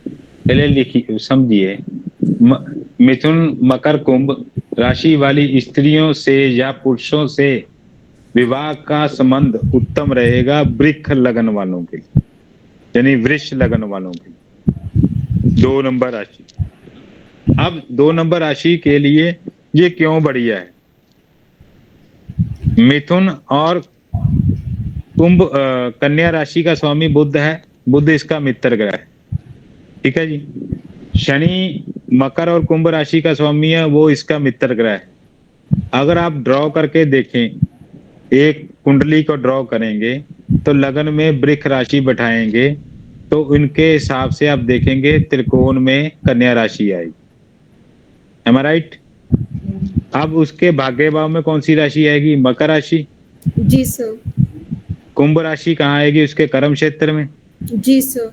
पहले लिखिए, समझिए। मिथुन मकर कुंभ राशि वाली स्त्रियों से या पुरुषों से विवाह का संबंध उत्तम रहेगा वृक्ष लगन वालों के लिए, यानी वृक्ष लगन वालों के लिए। 2 नंबर राशि। अब 2 नंबर राशि के लिए ये क्यों बढ़िया है? मिथुन और कुंभ कन्या राशि का स्वामी बुध है, बुध इसका मित्र ग्रह है, ठीक है जी। शनि मकर और कुंभ राशि का स्वामी है, वो इसका मित्र ग्रह है। अगर आप ड्रॉ करके देखें, एक कुंडली को ड्रॉ करेंगे तो लगन में वृक्ष राशि बैठाएंगे तो उनके हिसाब से आप देखेंगे त्रिकोण में कन्या राशि आएगी। एम आई राइट? अब उसके भाग्य भाव में कौन सी राशि आएगी? मकर राशि। जी सर। कुंभ राशि कहाँ आएगी? उसके कर्म क्षेत्र में। जी सर।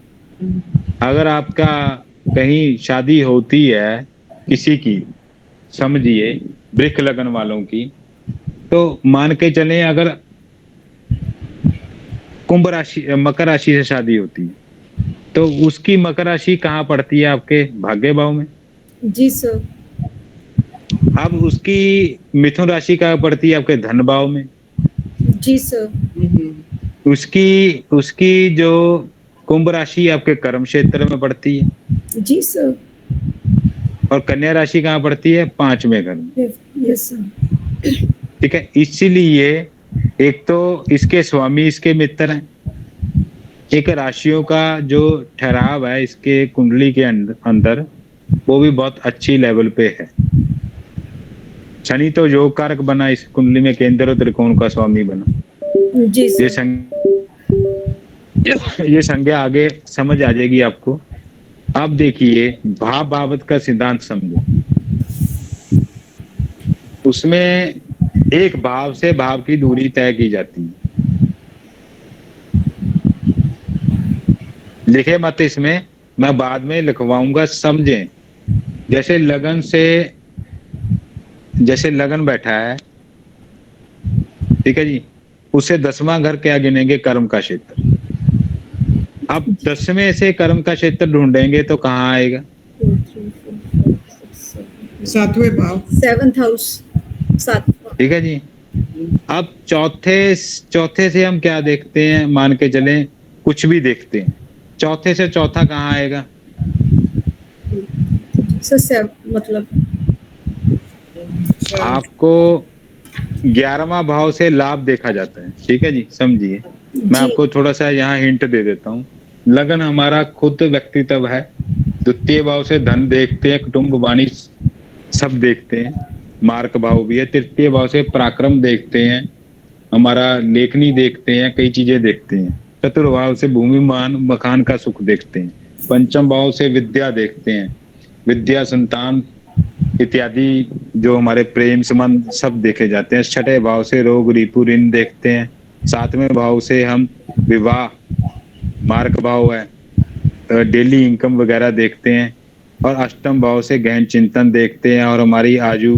अगर आपका कहीं शादी होती है किसी की, समझिए वृक्ष लगन वालों की, तो मान के चलें अगर कुंभ राशि मकर राशि से शादी होती है तो उसकी मकर राशि कहाँ पड़ती है? आपके भाग्य भाव में। जी सर। अब उसकी मिथुन राशि कहाँ पड़ती है? आपके धन भाव में। जी सर। उसकी जो कुंभ राशि आपके कर्म क्षेत्र में पड़ती है। जी सर। और कन्या राशि कहाँ पड़ती है? 5वें घर में। Yes sir. ठीक है, इसीलिए एक तो इसके स्वामी इसके मित्र हैं, एक राशियों का जो ठहराव है इसके कुंडली के अंदर वो भी बहुत अच्छी लेवल पे है। शनि तो योग कारक बना इस कुंडली में, केंद्र और त्रिकोण का स्वामी बना। जी सर। ये संज्ञा आगे समझ आ जाएगी आपको। अब देखिए भाव बाबत का सिद्धांत समझो। उसमें एक भाव से भाव की दूरी तय की जाती है। लिखे मत इसमें, मैं बाद में लिखवाऊंगा, समझें। जैसे लगन बैठा है, ठीक है जी, उसे 10वां घर क्या गिनेंगे? कर्म का क्षेत्र। अब 10वें से कर्म का क्षेत्र ढूंढेंगे तो कहाँ आएगा? 7वें भाव, 7th हाउस, 7वां। ठीक है जी। अब चौथे से हम क्या देखते हैं? मान के चलें कुछ भी देखते हैं, चौथे से चौथा कहाँ आएगा? मतलब आपको 11वां भाव से लाभ देखा जाता है, ठीक है जी, समझिए। मैं आपको थोड़ा सा यहाँ हिंट दे देता हूँ। लगन हमारा खुद व्यक्तित्व है। 2य भाव से धन देखते हैं, कुटुंब वाणी सब देखते हैं, मार्क भाव भी है। 3य भाव से पराक्रम देखते हैं, हमारा लेखनी देखते हैं, कई चीजें देखते हैं। 4 भाव से भूमि मकान का सुख देखते हैं। 5म भाव से विद्या देखते हैं, विद्या संतान इत्यादि जो हमारे प्रेम संबंध सब देखे जाते हैं। 6ठे भाव से रोग रिपु ऋण देखते हैं। 7वें भाव से हम विवाह मार्क भाव है, डेली इनकम वगैरह देखते हैं। और 8म भाव से गहन चिंतन देखते हैं और हमारी आयु,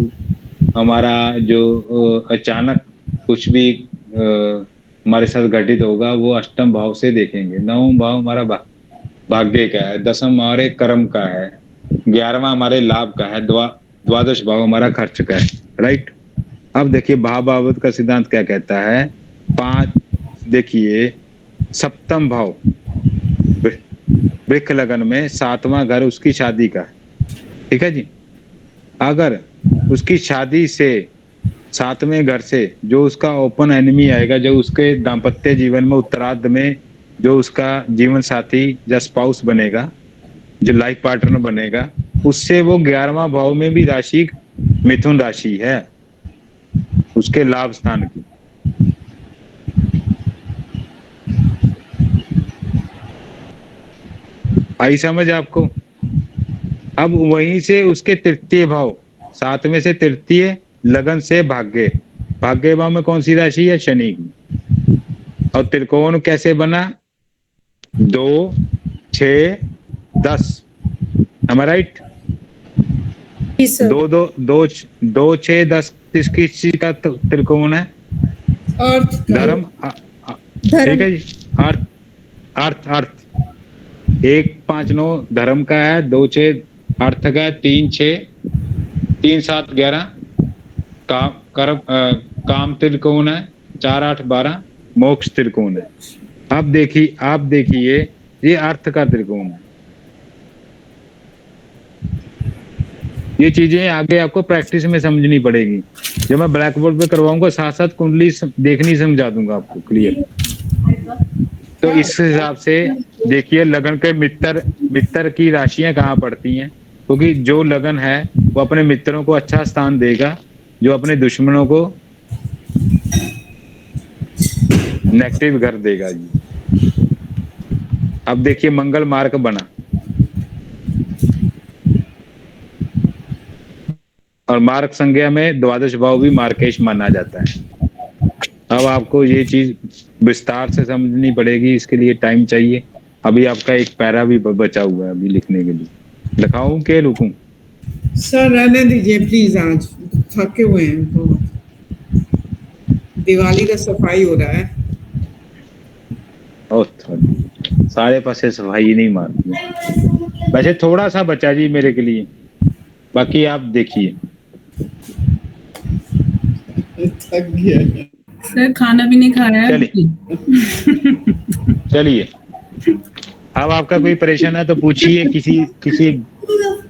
हमारा जो अचानक कुछ भी हमारे साथ घटित होगा वो 8म भाव से देखेंगे। 9वां भाव हमारा भाग्य का है, 10वां हमारे कर्म का है, 11वां हमारे लाभ का है, 12वां भाव हमारा खर्च का है। राइट? अब देखिए भाव बाबत का सिद्धांत क्या कहता है। 5 देखिए 7म भाव वृक्ष लगन में 7वां घर उसकी शादी का है, ठीक है जी। अगर उसकी शादी से 7वें घर से जो उसका ओपन एनिमी आएगा, जो उसके दाम्पत्य जीवन में उत्तरार्ध में जो उसका जीवन साथी या स्पाउस बनेगा, जो लाइफ पार्टनर बनेगा, उससे वो 11वां भाव में भी राशि मिथुन राशि है, उसके लाभ स्थान की। आई समझ आपको? अब वहीं से उसके तृतीय भाव, 7 में से तृतीय लगन से भाग्य, भाग्य भाव में कौन सी राशि है? शनि की। और त्रिकोण कैसे बना? 2, 6, 10। am I right? 2, 6, 10 किस चीज का त्रिकोण है? अर्थ धर्म। ठीक है जी। अर्थ 1, 5, 9 धर्म का है, 2, 6 अर्थ का है, 3, 6, 3, 7, 11 काम त्रिकोण है, 4, 8, 12 मोक्ष त्रिकोण है। आप देखिए ये अर्थ का त्रिकोण है। ये चीजें आगे आपको प्रैक्टिस में समझनी पड़ेगी। जब मैं ब्लैक बोर्ड पे करवाऊंगा, साथ साथ कुंडली देखनी समझा दूंगा आपको क्लियर। तो इस हिसाब से देखिए लगन के मित्र की राशियां कहाँ पड़ती हैं, क्योंकि जो लगन है वो अपने मित्रों को अच्छा स्थान देगा, जो अपने दुश्मनों को नेगेटिव घर देगा जी। अब देखिए मंगल मार्क बना और मार्क संज्ञा में द्वादश भाव भी मार्केश माना जाता है। अब आपको ये चीज विस्तार से समझनी पड़ेगी, इसके लिए टाइम चाहिए। अभी आपका एक पैरा भी बचा हुआ है अभी लिखने के लिए। लिखाऊं के रुकूं? सर रहने दीजिए प्लीज, आज थके हुए हैं बहुत। दिवाली का सफाई हो रहा है। सारे पासे सफाई नहीं मारती है। वैसे थोड़ा सा बचा जी मेरे के लिए, बाकी आप देखिए। थक गया सर, खाना भी नहीं खाया है। चलिए अब आपका कोई परेशान है तो पूछिए,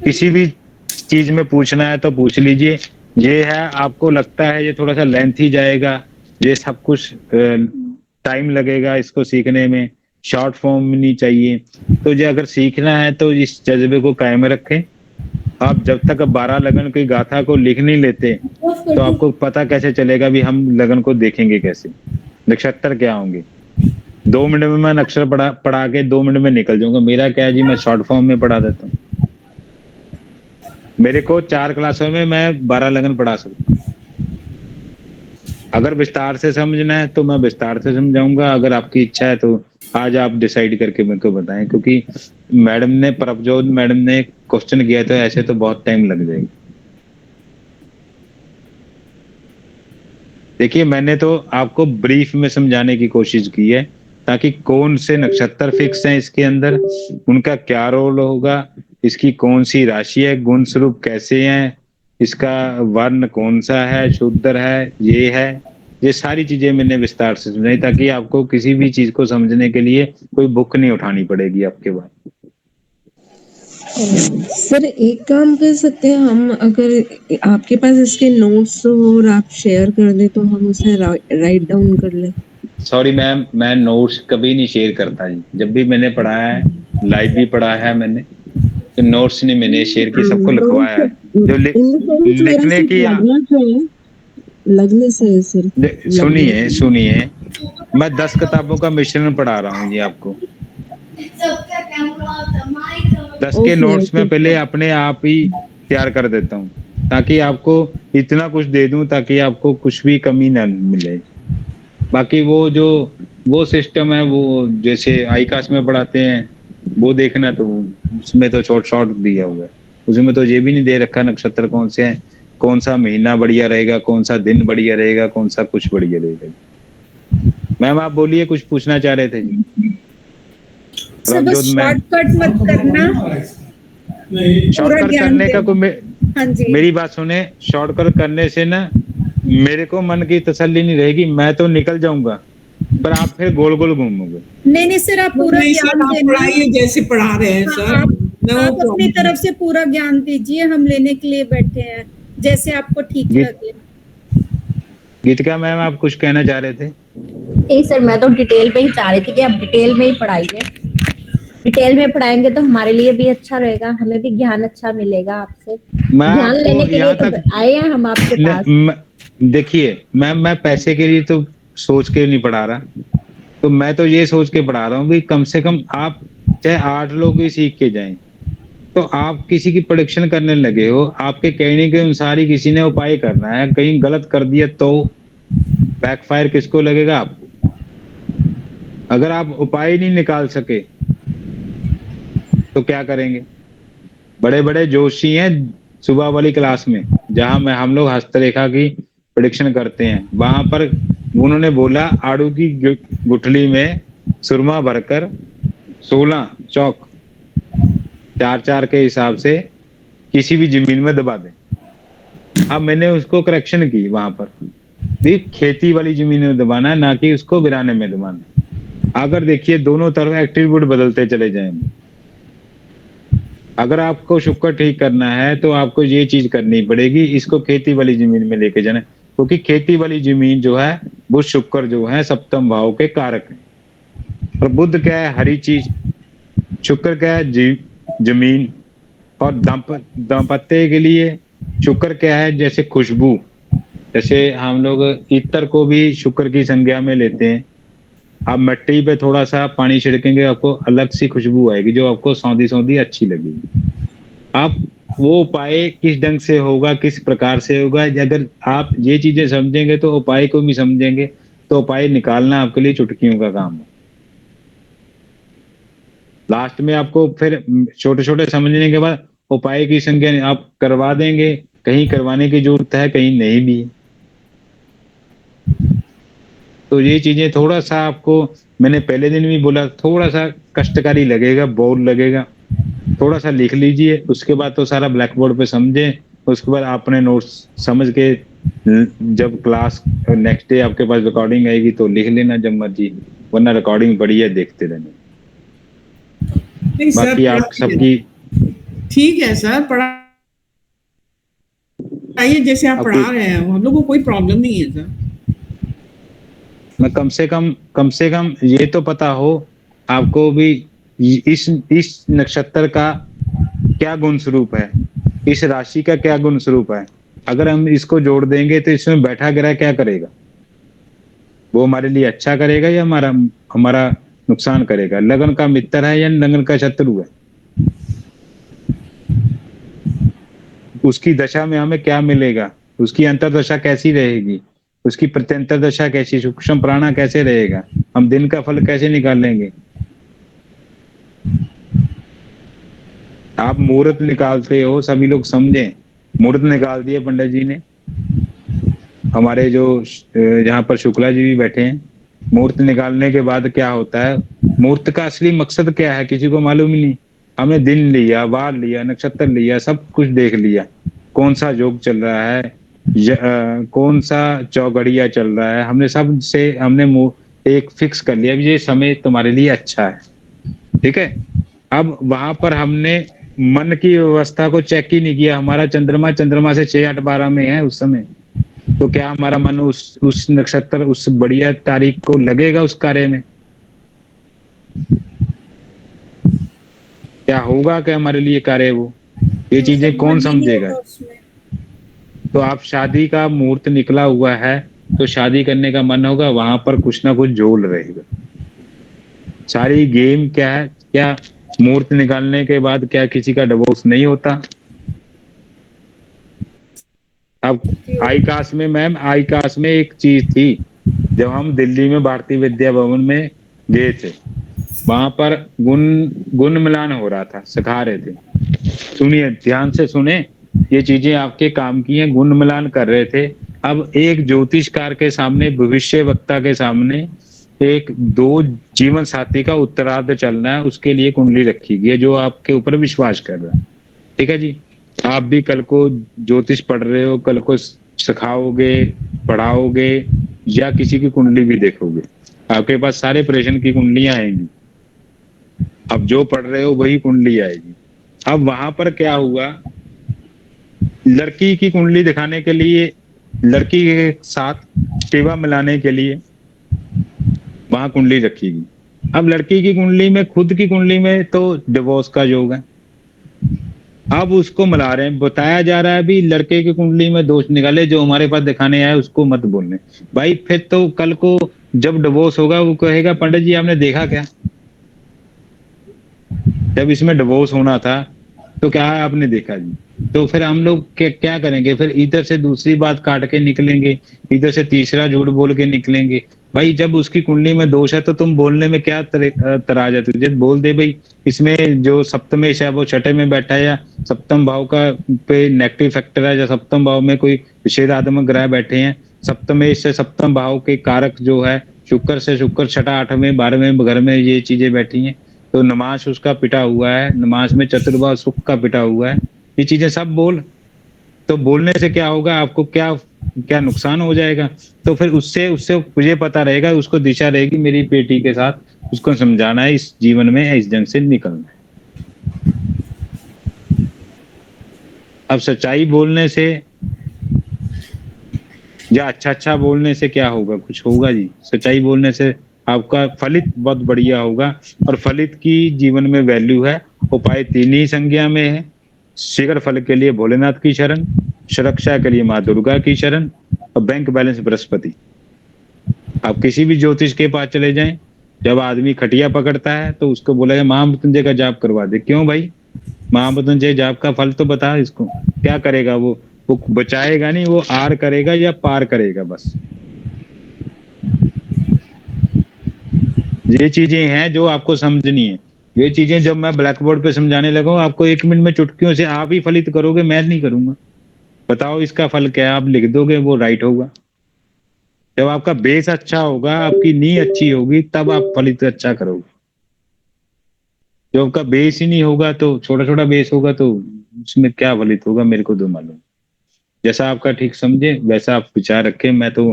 किसी भी चीज में पूछना है तो पूछ लीजिए। ये है, आपको लगता है ये थोड़ा सा लेंथी जाएगा, ये सब कुछ टाइम लगेगा इसको सीखने में, शॉर्ट फॉर्म में नहीं चाहिए, तो ये अगर सीखना है तो इस जज्बे को कायम रखें। आप जब तक 12 लगन की गाथा को लिख नहीं लेते तो आपको पता कैसे चलेगा भी हम लगन को देखेंगे कैसे, नक्षत्र क्या होंगे। 2 मिनट में मैं नक्षत्र पढ़ा के 2 मिनट में निकल जाऊंगा। मेरा क्या है जी, मैं शॉर्ट फॉर्म में पढ़ा देता हूँ। मेरे को 4 क्लासों में मैं 12 लगन पढ़ा सकता हूँ। अगर विस्तार से समझना है तो मैं विस्तार से समझाऊंगा। अगर आपकी इच्छा है तो आज आप डिसाइड करके मेरे को बताएं, क्योंकि मैडम ने, प्रभजोत मैडम ने क्वेश्चन किया तो ऐसे तो बहुत टाइम लग जाएगा। देखिए मैंने तो आपको ब्रीफ में समझाने की कोशिश की है, ताकि कौन से नक्षत्र फिक्स हैं इसके अंदर, उनका क्या रोल होगा, इसकी कौन सी राशि है, गुण स्वरूप कैसे हैं, इसका वर्ण कौन सा है, शूद्र है, ये सारी चीजें मैंने विस्तार से समझाई, ताकि आपको किसी भी चीज को समझने के लिए कोई बुक नहीं उठानी पड़ेगी आपके पास। सर एक काम कर सकते हैं हम, अगर आपके पास इसके नोट्स हो और आप शेयर कर दे तो हम उसे राइट डाउन कर लें। सॉरी मैम, मैं नोट्स कभी नहीं शेयर करता जी। जब भी मैंने पढ़ाया है, लाइव भी पढ़ा है मैंने, तो नोट्स नहीं मैंने शेयर किए, सबको लिखवाया है। जो लिखने की लगने से सर, सुनिए मैं 10 किताबों का मिश्रण पढ़ा रहा हूँ जी आपको। 10 के नोट्स में पहले अपने आप ही तैयार कर देता हूँ, ताकि आपको इतना कुछ दे दूं ताकि आपको कुछ भी कमी ना मिले। बाकी वो सिस्टम है, वो जैसे आईकास में पढ़ाते हैं वो देखना, तो उसमें तो शॉर्ट दिया हुआ है। उसमें तो ये भी नहीं दे रखा नक्षत्र कौन से हैं, कौन सा महीना बढ़िया रहेगा, कौन सा दिन बढ़िया रहेगा, कौन सा कुछ बढ़िया रहेगा। मैम आप बोलिए, कुछ पूछना चाह रहे थे जी। शॉर्टकट मत करना, शॉर्टकट करने का कोई हाँ जी, मेरी बात सुने, शॉर्टकट करने से ना मेरे को मन की तसल्ली नहीं रहेगी, मैं तो निकल जाऊंगा पर आप फिर गोल गोल घूमोगे। नहीं सर, आप पूरा ज्ञान देना, पढ़ाइए जैसे पढ़ा रहे हैं सर। आप अपनी तरफ से पूरा ज्ञान दीजिए, हम लेने के लिए बैठे हैं, जैसे आपको ठीक लगे। गीतिका मैम आप कुछ कहना चाह रहे थे? नहीं सर, मैं तो डिटेल में ही चाह रही थी कि आप डिटेल में ही पढ़ाइए। डिटेल में पढ़ाएंगे तो हमारे लिए भी अच्छा रहेगा, हमें भी ज्ञान अच्छा मिलेगा आपसे। मैं ज्ञान आपको लेने के लिए यहाँ तो तक आए हैं हम आपके पास। देखिए, मैं पैसे के लिए तो सोच के नहीं पढ़ा रहा, तो मैं तो ये सोच के पढ़ा रहा हूँ कि कम से कम आप चाहे 8 लोग ही सीख के जाएं, तो आप किसी की प्रोडिक्शन करने लगे हो, आपके कहने के अनुसार ही किसी ने उपाय करना है, कहीं गलत कर दिया तो बैकफायर किसको लगेगा? आपको। अगर आप उपाय नहीं निकाल सके तो क्या करेंगे? बड़े बड़े जोशी हैं सुबह वाली क्लास में, जहां में हम लोग हस्तरेखा की प्रेडिक्शन करते हैं, वहां पर उन्होंने बोला आड़ू की गुठली में सुरमा भरकर 16 चौक 4-4 के हिसाब से किसी भी जमीन में दबा दें। अब मैंने उसको करेक्शन की वहां पर, भी खेती वाली जमीन में दबाना है, ना कि उसको वीराने में दबाना। अगर देखिए दोनों तरफ एट्रीब्यूट बदलते चले जाएंगे। अगर आपको शुक्र ठीक करना है तो आपको ये चीज करनी पड़ेगी, इसको खेती वाली जमीन में लेके जाना, क्योंकि खेती वाली जमीन जो है बुध शुक्र जो है सप्तम भाव के कारक है। और बुध क्या है? हरी चीज। शुक्र क्या है? जमीन। और दाम्पत्य के लिए शुक्र क्या है? जैसे खुशबू, जैसे हम लोग इत्र को भी शुक्र की संज्ञा में लेते हैं। आप मिट्टी पे थोड़ा सा पानी छिड़केंगे, आपको अलग सी खुशबू आएगी जो आपको सौंधी सौंधी अच्छी लगेगी। आप वो उपाय किस ढंग से होगा, किस प्रकार से होगा, अगर आप ये चीजें समझेंगे तो उपाय को भी समझेंगे, तो उपाय निकालना आपके लिए चुटकियों का काम है। लास्ट में आपको फिर छोटे छोटे समझने के बाद उपाय की संख्या आप करवा देंगे, कहीं करवाने की जरूरत है, कहीं नहीं भी। तो ये चीजें थोड़ा सा आपको, मैंने पहले दिन भी बोला, थोड़ा सा कष्टकारी लगेगा, बोर लगेगा, थोड़ा सा लिख लीजिए, उसके बाद तो सारा ब्लैक बोर्ड पे समझे, उसके बाद आपने नोट्स समझ के जब क्लास नेक्स्ट डे आपके पास रिकॉर्डिंग आएगी तो लिख लेना जब मर्जी, वरना रिकॉर्डिंग बढ़िया देखते रहना। बाकी आप सबकी ठीक है सर, पढ़ाइए जैसे आप पढ़ा रहे हैं, हम लोग को कोई प्रॉब्लम नहीं है सर। मैं कम से कम ये तो पता हो आपको भी इस नक्षत्र का क्या गुण स्वरूप है, इस राशि का क्या गुण स्वरूप है। अगर हम इसको जोड़ देंगे तो इसमें बैठा ग्रह क्या करेगा, वो हमारे लिए अच्छा करेगा या हमारा नुकसान करेगा। लगन का मित्र है या लगन का शत्रु है, उसकी दशा में हमें क्या मिलेगा, उसकी अंतर्दशा कैसी रहेगी, उसकी प्रत्यंतर दशा कैसी, सूक्ष्म प्राणा कैसे रहेगा, हम दिन का फल कैसे निकालेंगे। आप मुहूर्त निकालते हो, सभी लोग समझें, मुहूर्त निकाल दिए पंडित जी ने, हमारे जो यहाँ पर शुक्ला जी भी बैठे हैं। मुहूर्त निकालने के बाद क्या होता है, मुहूर्त का असली मकसद क्या है किसी को मालूम ही नहीं। हमने दिन लिया, वार लिया, नक्षत्र लिया, सब कुछ देख लिया, कौन सा योग चल रहा है, कौन सा चौगड़िया चल रहा है, हमने सब से हमने एक फिक्स कर लिया, ये समय तुम्हारे लिए अच्छा है, ठीक है। अब वहां पर हमने मन की व्यवस्था को चेक ही नहीं किया, हमारा चंद्रमा से 6, 8, 12 में है उस समय, तो क्या हमारा मन उस नक्षत्र उस बढ़िया तारीख को लगेगा उस कार्य में? क्या होगा क्या हमारे लिए कार्य वो? ये चीजें कौन समझेगा? तो आप शादी का मुहूर्त निकला हुआ है तो शादी करने का मन होगा, वहां पर कुछ ना कुछ झोल रहेगा। सारी गेम क्या है, क्या मुहूर्त निकालने के बाद क्या किसी का डिवोर्स नहीं होता? अब आईकाश में मैम, आईकाश में एक चीज थी, जब हम दिल्ली में भारतीय विद्या भवन में गए थे, वहां पर गुण मिलान हो रहा था, सिखा रहे थे। सुनिए, ध्यान से सुने, ये चीजें आपके काम की हैं। गुण मिलान कर रहे थे। अब एक ज्योतिषकार के सामने, भविष्य वक्ता के सामने एक 2 जीवन साथी का उत्तरार्ध चलना है, उसके लिए कुंडली रखी गई है जो आपके ऊपर विश्वास कर रहा है, ठीक है जी। आप भी कल को ज्योतिष पढ़ रहे हो, कल को सिखाओगे, पढ़ाओगे या किसी की कुंडली भी देखोगे, आपके पास सारे प्रश्न की कुंडलियां आएंगी। अब जो पढ़ रहे हो वही कुंडली आएगी। अब वहां पर क्या हुआ, लड़की की कुंडली दिखाने के लिए, लड़की के साथ सेवा मिलाने के लिए वहां कुंडली रखीगी। अब लड़की की कुंडली में, खुद की कुंडली में तो डिवोर्स का योग है। अब उसको मिला रहे हैं, बताया जा रहा है भी लड़के की कुंडली में दोष निकाले, जो हमारे पास दिखाने आए उसको मत बोलने। भाई फिर तो कल को जब डिवोर्स होगा वो कहेगा पंडित जी आपने देखा क्या, जब इसमें डिवोर्स होना था तो क्या आपने देखा जी। तो फिर हम लोग क्या करेंगे, फिर इधर से दूसरी बात काट के निकलेंगे, इधर से तीसरा झूठ बोल के निकलेंगे। भाई जब उसकी कुंडली में दोष है तो तुम बोलने में क्या तराज है तुझे, बोल दे भाई इसमें जो सप्तमेश है वो छठे में बैठा है, या सप्तम भाव का पे नेगेटिव फैक्टर है, या सप्तम भाव में कोई विषेदात्मक ग्रह बैठे हैं। सप्तमेश से सप्तम भाव के कारक जो है शुक्र से शुक्र छठा 8वें 12वें घर में ये चीजें बैठी हैं, तो नमाज उसका पिटा हुआ है, नमाज में चतुर्भाव सुख का पिटा हुआ है। ये चीजें सब बोल, तो बोलने से क्या होगा, आपको क्या क्या नुकसान हो जाएगा। तो फिर उससे उससे मुझे पता रहेगा, उसको दिशा रहेगी मेरी बेटी के साथ, उसको समझाना है इस जीवन में इस जंग से निकलना है। अब सच्चाई बोलने से या अच्छा बोलने से क्या होगा, कुछ होगा जी। सच्चाई बोलने से आपका फलित बहुत बढ़िया होगा, और फलित की जीवन में वैल्यू है। उपाय 3 ही संज्ञा में है, शीघ्र फल के लिए भोलेनाथ की शरण, सुरक्षा के लिए माँ दुर्गा की शरण, और बैंक बैलेंस बृहस्पति। आप किसी भी ज्योतिष के पास चले जाएं, जब आदमी खटिया पकड़ता है तो उसको बोला जाए महामृत्युंजय का जाप करवा दे। क्यों भाई, महामृत्युंजय जाप का फल तो बता इसको, क्या करेगा वो बचाएगा नहीं, वो आर करेगा या पार करेगा बस। ये चीजें हैं जो आपको समझनी है। ये चीजें जब मैं ब्लैक बोर्ड पे समझाने लगा आपको 1 मिनट में चुटकियों से आप ही फलित करोगे, मैं नहीं करूंगा। बताओ इसका फल क्या है, आप लिख दोगे वो राइट होगा। जब आपका बेस अच्छा होगा, आपकी नींव अच्छी होगी, तब आप फलित अच्छा करोगे। जब आपका बेस ही नहीं होगा, तो छोटा छोटा बेस होगा, तो उसमें क्या फलित होगा मेरे को तो मालूम। जैसा आपका ठीक समझे वैसा आप विचार रखें, मैं तो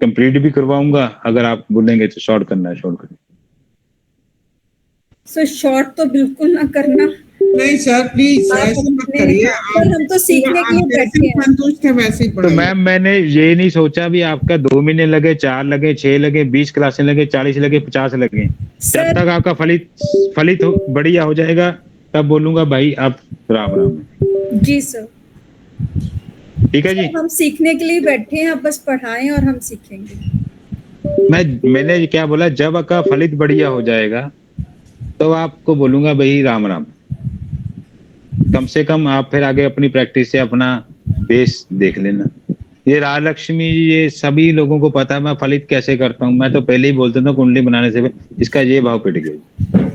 कंप्लीट भी करवाऊंगा, अगर आप बोलेंगे तो शॉर्ट करना है शॉर्ट करें। सर शॉर्ट तो बिल्कुल ना करना। नहीं सर प्लीज ऐसे मत करिए। सर हम तो सीखने के लिए बैठे हैं। संतुष्ट है वैसे ही तो पढ़ाइए। मैम मैंने ये नहीं सोचा भी आपका 2 महीने लगे, 4 लगे, 6 लगे, 20 क्लासें लगे, 40 लगे, 50 लगे। जब तक आपका फलित बढ़िया हो जाएगा तब बोलूंगा भाई आप राम राम। जी सर, ठीक है जी। हम सीखने के लिए बैठे हैं, आप बस पढ़ाएं और हम सीखेंगे। मैंने क्या बोला, जब आपका फलित बढ़िया हो जाएगा तो आपको बोलूंगा भाई राम राम। कम से कम आप फिर आगे अपनी प्रैक्टिस से अपना बेस देख लेना। ये राजलक्ष्मी, ये सभी लोगों को पता है मैं फलित कैसे करता हूँ। मैं तो पहले ही बोलता था कुंडली बनाने से इसका ये भाव पिट गया।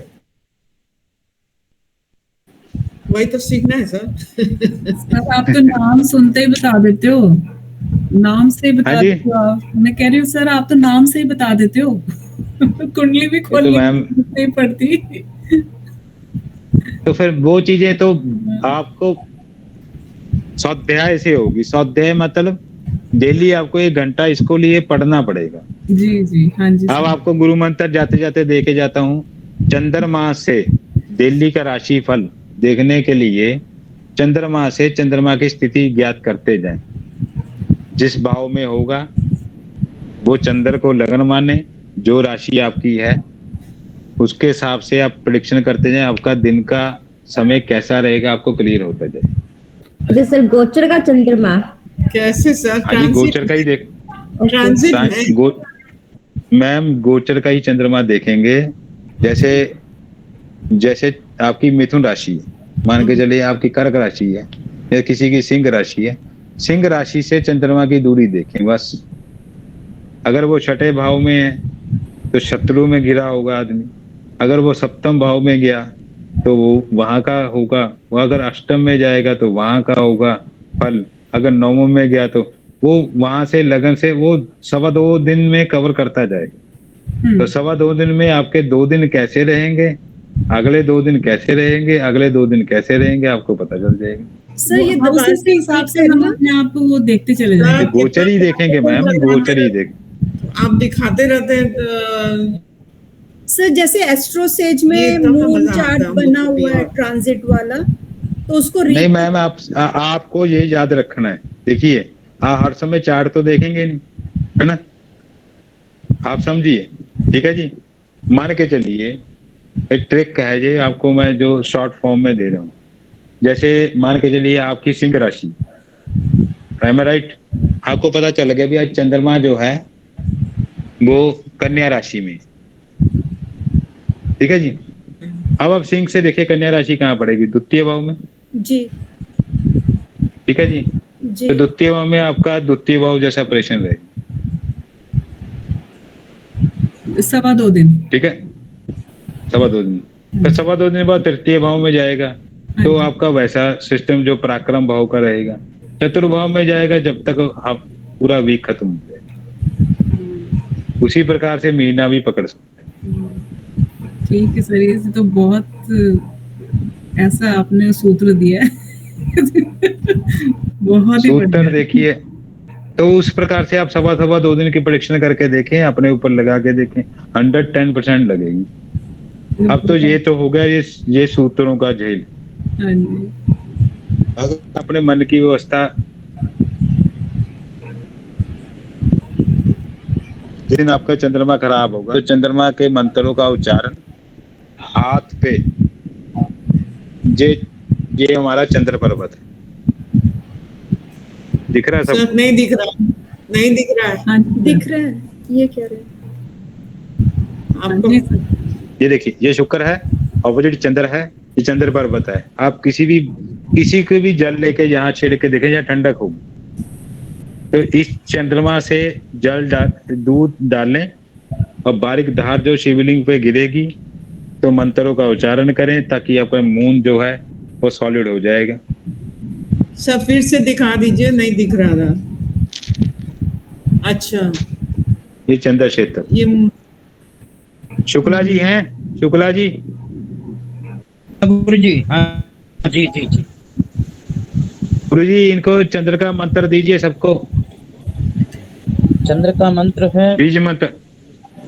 वही तो सीखना है सर। सर आप तो नाम सुनते ही बता देते हो, नाम से ही बता देते हो आप। मैं कह रही हूँ सर आप तो नाम से ही बता देते हो। कुंडली भी खोलनी नहीं पड़ती। तो फिर वो चीजें तो आपको स्वाध्याय से होगी। स्वाध्याय मतलब डेली आपको 1 घंटा इसको लिए पढ़ना पड़ेगा। जी जी हाँ जी। अब आपको गुरु मंत्र जाते जाते देके जाता हूँ। चंद्रमा से डेली का राशि फल देखने के लिए चंद्रमा से चंद्रमा की स्थिति ज्ञात करते जाएं। जिस भाव में होगा वो चंद्र को लगन माने, जो राशि आपकी है उसके हिसाब से आप प्रेडिक्शन करते जाएं। आपका दिन का समय कैसा रहेगा आपको क्लियर होता जाए। सर गोचर का चंद्रमा कैसे सर? गोचर का ही देख ट्रांजिट मैम, गोचर का ही चंद्रमा देखेंगे। जैसे आपकी मिथुन राशि है, मान के चलिए आपकी कर्क राशि है, या किसी की सिंह राशि है, सिंह राशि से चंद्रमा की दूरी देखें बस। अगर वो छठे भाव में है तो शत्रु में घिरा होगा आदमी। अगर वो सप्तम भाव में गया तो वो वहां का होगा, वो अगर अष्टम में जाएगा तो वहां का होगा फल। अगर नवम में गया तो वो वहां से लगन से वो 2.25 दिन में कवर करता जाएगा। तो 2.25 दिन में आपके 2 दिन कैसे रहेंगे, अगले 2 दिन कैसे रहेंगे, अगले 2 दिन कैसे रहेंगे, आपको पता चल जाएगा। सर ये हाउसेस के हिसाब से हम अपने आप को वो देखते चले जाएंगे। गोचर ही देखेंगे मैम, गोचर ही देखें। आप दिखाते रहते हैं सर। जैसे एस्ट्रोसेज में मून चार्ट बना हुआ है ट्रांजिट वाला, तो उसको नहीं मैम, आपको ये याद रखना है। देखिए हर समय चार्ट तो देखेंगे नहीं, है ना। आप समझिए, ठीक है जी। मान के चलिए एक ट्रिक है जी, आपको मैं जो शॉर्ट फॉर्म में दे रहा हूँ। जैसे मान के चलिए आपकी सिंह राशि, एम आई राइट? आपको पता चल गया भी आज चंद्रमा जो है वो कन्या राशि में, ठीक है जी। अब आप सिंह से देखिए कन्या राशि कहाँ पड़ेगी, द्वितीय भाव में, जी ठीक है जी। जी तो द्वितीय भाव में आपका द्वितीय भाव जैसा ऑपरेशन रहेगा, 2.25 दिन। ठीक है, 2.25 दिन। तो 2.25 दिन बाद तृतीय भाव में जाएगा, तो आपका वैसा सिस्टम जो पराक्रम भाव का रहेगा। चतुर्भाव में जाएगा जब तक आप पूरा वीक खत्म हो जाए। उसी प्रकार से महीना भी पकड़ सकते हैं। ठीक है सर, ये तो बहुत ऐसा आपने सूत्र दिया है बहुत ही सूत्र बढ़िया। देखिए, तो उस प्रकार से आप 2.25 दिन की प्रेडिक्शन करके देखें, अपने ऊपर लगा के देखें, 110% लगेगी। अब तो ये तो हो गया ये सूत्रों का झेल। हाँ जी। अगर अपने मन की व्यवस्था, जिस दिन आपका चंद्रमा खराब होगा तो चंद्रमा के मंत्रों का उच्चारण हाथ पे, ये हमारा चंद्र पर्वत है, दिख रहा है सब? सर नहीं दिख रहा, नहीं दिख रहा है। हाँ जी दिख रहा है, ये क्या रहे आपको? ये देखिए, ये शुक्र है, ऑपोजिट चंद्र है, ये चंद्र पर्वत है। आप किसी को भी जल लेके यहाँ छिड़क के देखें जहाँ ठंडक होगी, तो इस चंद्रमा से दूध डालें और बारीक धार जो शिवलिंग पे गिरेगी तो मंत्रों का उच्चारण करें ताकि आपका मून जो है वो सॉलिड हो जाएगा। सर फिर से दिखा दीजिए, नहीं दिख रहा था। अच्छा, ये चंद्र क्षेत्र, ये शुक्ला जी हैं? शुक्ला जी, गुरु जी। हाँ जी जी जी। गुरु जी इनको चंद्र का मंत्र दीजिए सबको। चंद्र का मंत्र है बीज मंत्र,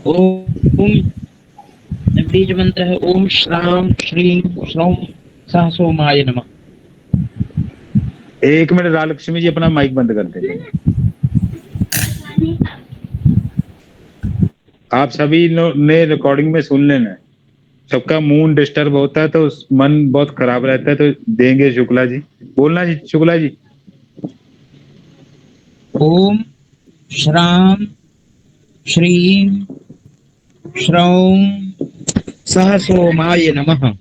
ओम, बीज मंत्र है ओम श्राम श्रीम श्रौम सहसोमाय नमः। एक मिनट रालक्ष्मी जी अपना माइक बंद कर दें। आप सभी ने रिकॉर्डिंग में सुन लेना है, सबका मूड डिस्टर्ब होता है तो मन बहुत खराब रहता है, तो देंगे शुक्ला जी, बोलना जी शुक्ला जी। ओम श्राम श्रीम श्रौम सहसोमाय नमः।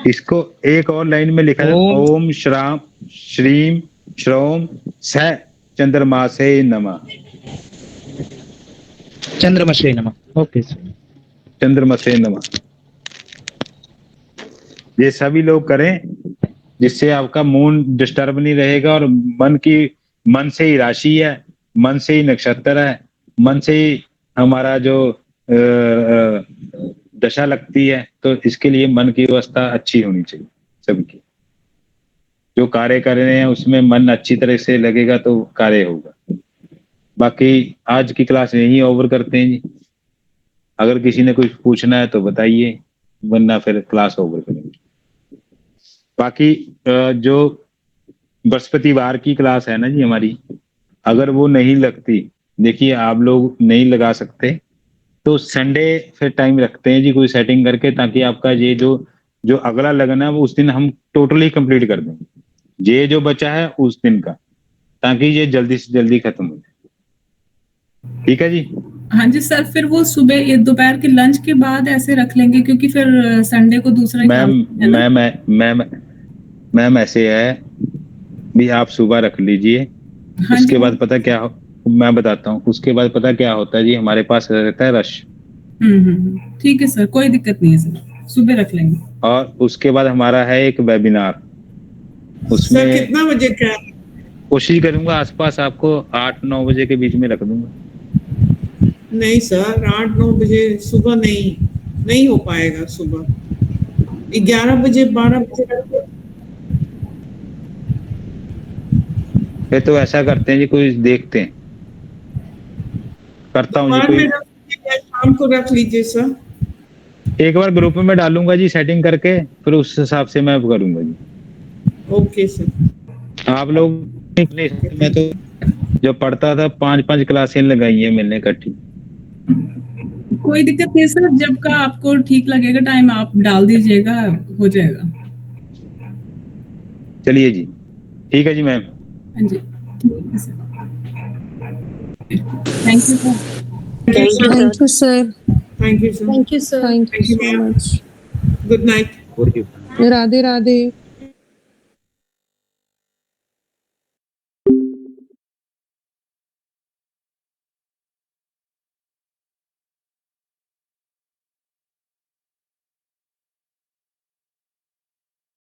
इसको एक और लाइन में लिखा है, ओम श्राम श्रीम श्रौम स चंद्रमासे नमः। चंद्रमसे नमः। ओके सर, चंद्रमसे नमः। ये सभी लोग करें जिससे आपका मूड डिस्टर्ब नहीं रहेगा और मन से ही राशि है, मन से ही नक्षत्र है, मन से ही हमारा जो दशा लगती है, तो इसके लिए मन की व्यवस्था अच्छी होनी चाहिए सबकी। जो कार्य कर रहे हैं उसमें मन अच्छी तरह से लगेगा तो कार्य होगा। बाकी आज की क्लास यही ओवर करते हैं जी। अगर किसी ने कुछ पूछना है तो बताइए, वरना फिर क्लास ओवर करेंगे। बाकी जो बृहस्पतिवार की क्लास है ना जी हमारी, अगर वो नहीं लगती, देखिए आप लोग नहीं लगा सकते तो संडे फिर टाइम रखते हैं जी कोई सेटिंग करके, ताकि आपका ये जो अगला लगन है वो उस दिन हम टोटली कंप्लीट कर देंगे, ये जो बचा है उस दिन का, ताकि ये जल्दी से जल्दी खत्म हो जाए। ठीक है जी? हाँ जी सर, फिर वो सुबह दोपहर के लंच के बाद ऐसे रख लेंगे, क्योंकि फिर संडे को दूसरा मैम ऐसे है भी, आप सुबह रख लीजिए। हाँ उसके बाद पता क्या मैं बताता हूँ, उसके बाद पता क्या होता है जी, हमारे पास रहता है रश। ठीक है सर, कोई दिक्कत नहीं है सर, सुबह रख लेंगे। और उसके बाद हमारा है एक वेबिनार, उसमें सर कितना बजे का? कोशिश करूंगा आसपास आपको 8-9 बजे के बीच में रख दूंगा। नहीं सर, 8-9 बजे सुबह नहीं हो पाएगा। सुबह 11 बजे 12 बजे रख दो। फिर तो ऐसा करते हैं जी, कोई देखते हैं, करता हूँ जी कोई, शाम को रख लीजिए सर। एक बार ग्रुप में डालूंगा जी सेटिंग करके, फिर उस हिसाब से मैं करूंगा जी। Okay sir. आप लोग, मैं तो जब पढ़ता था 5-5 क्लासें लगाई है मैंने इकट्ठी, कोई दिक्कत नहीं सर, जब का आपको ठीक लगेगा टाइम आप डाल दीजिएगा, हो जाएगा। चलिए जी, ठीक है जी मैम। हाँ जी, ठीक है sir, thank you sir. Thank you sir, thank you sir, thank you sir. Thank you so much. Good night. और राधे राधे।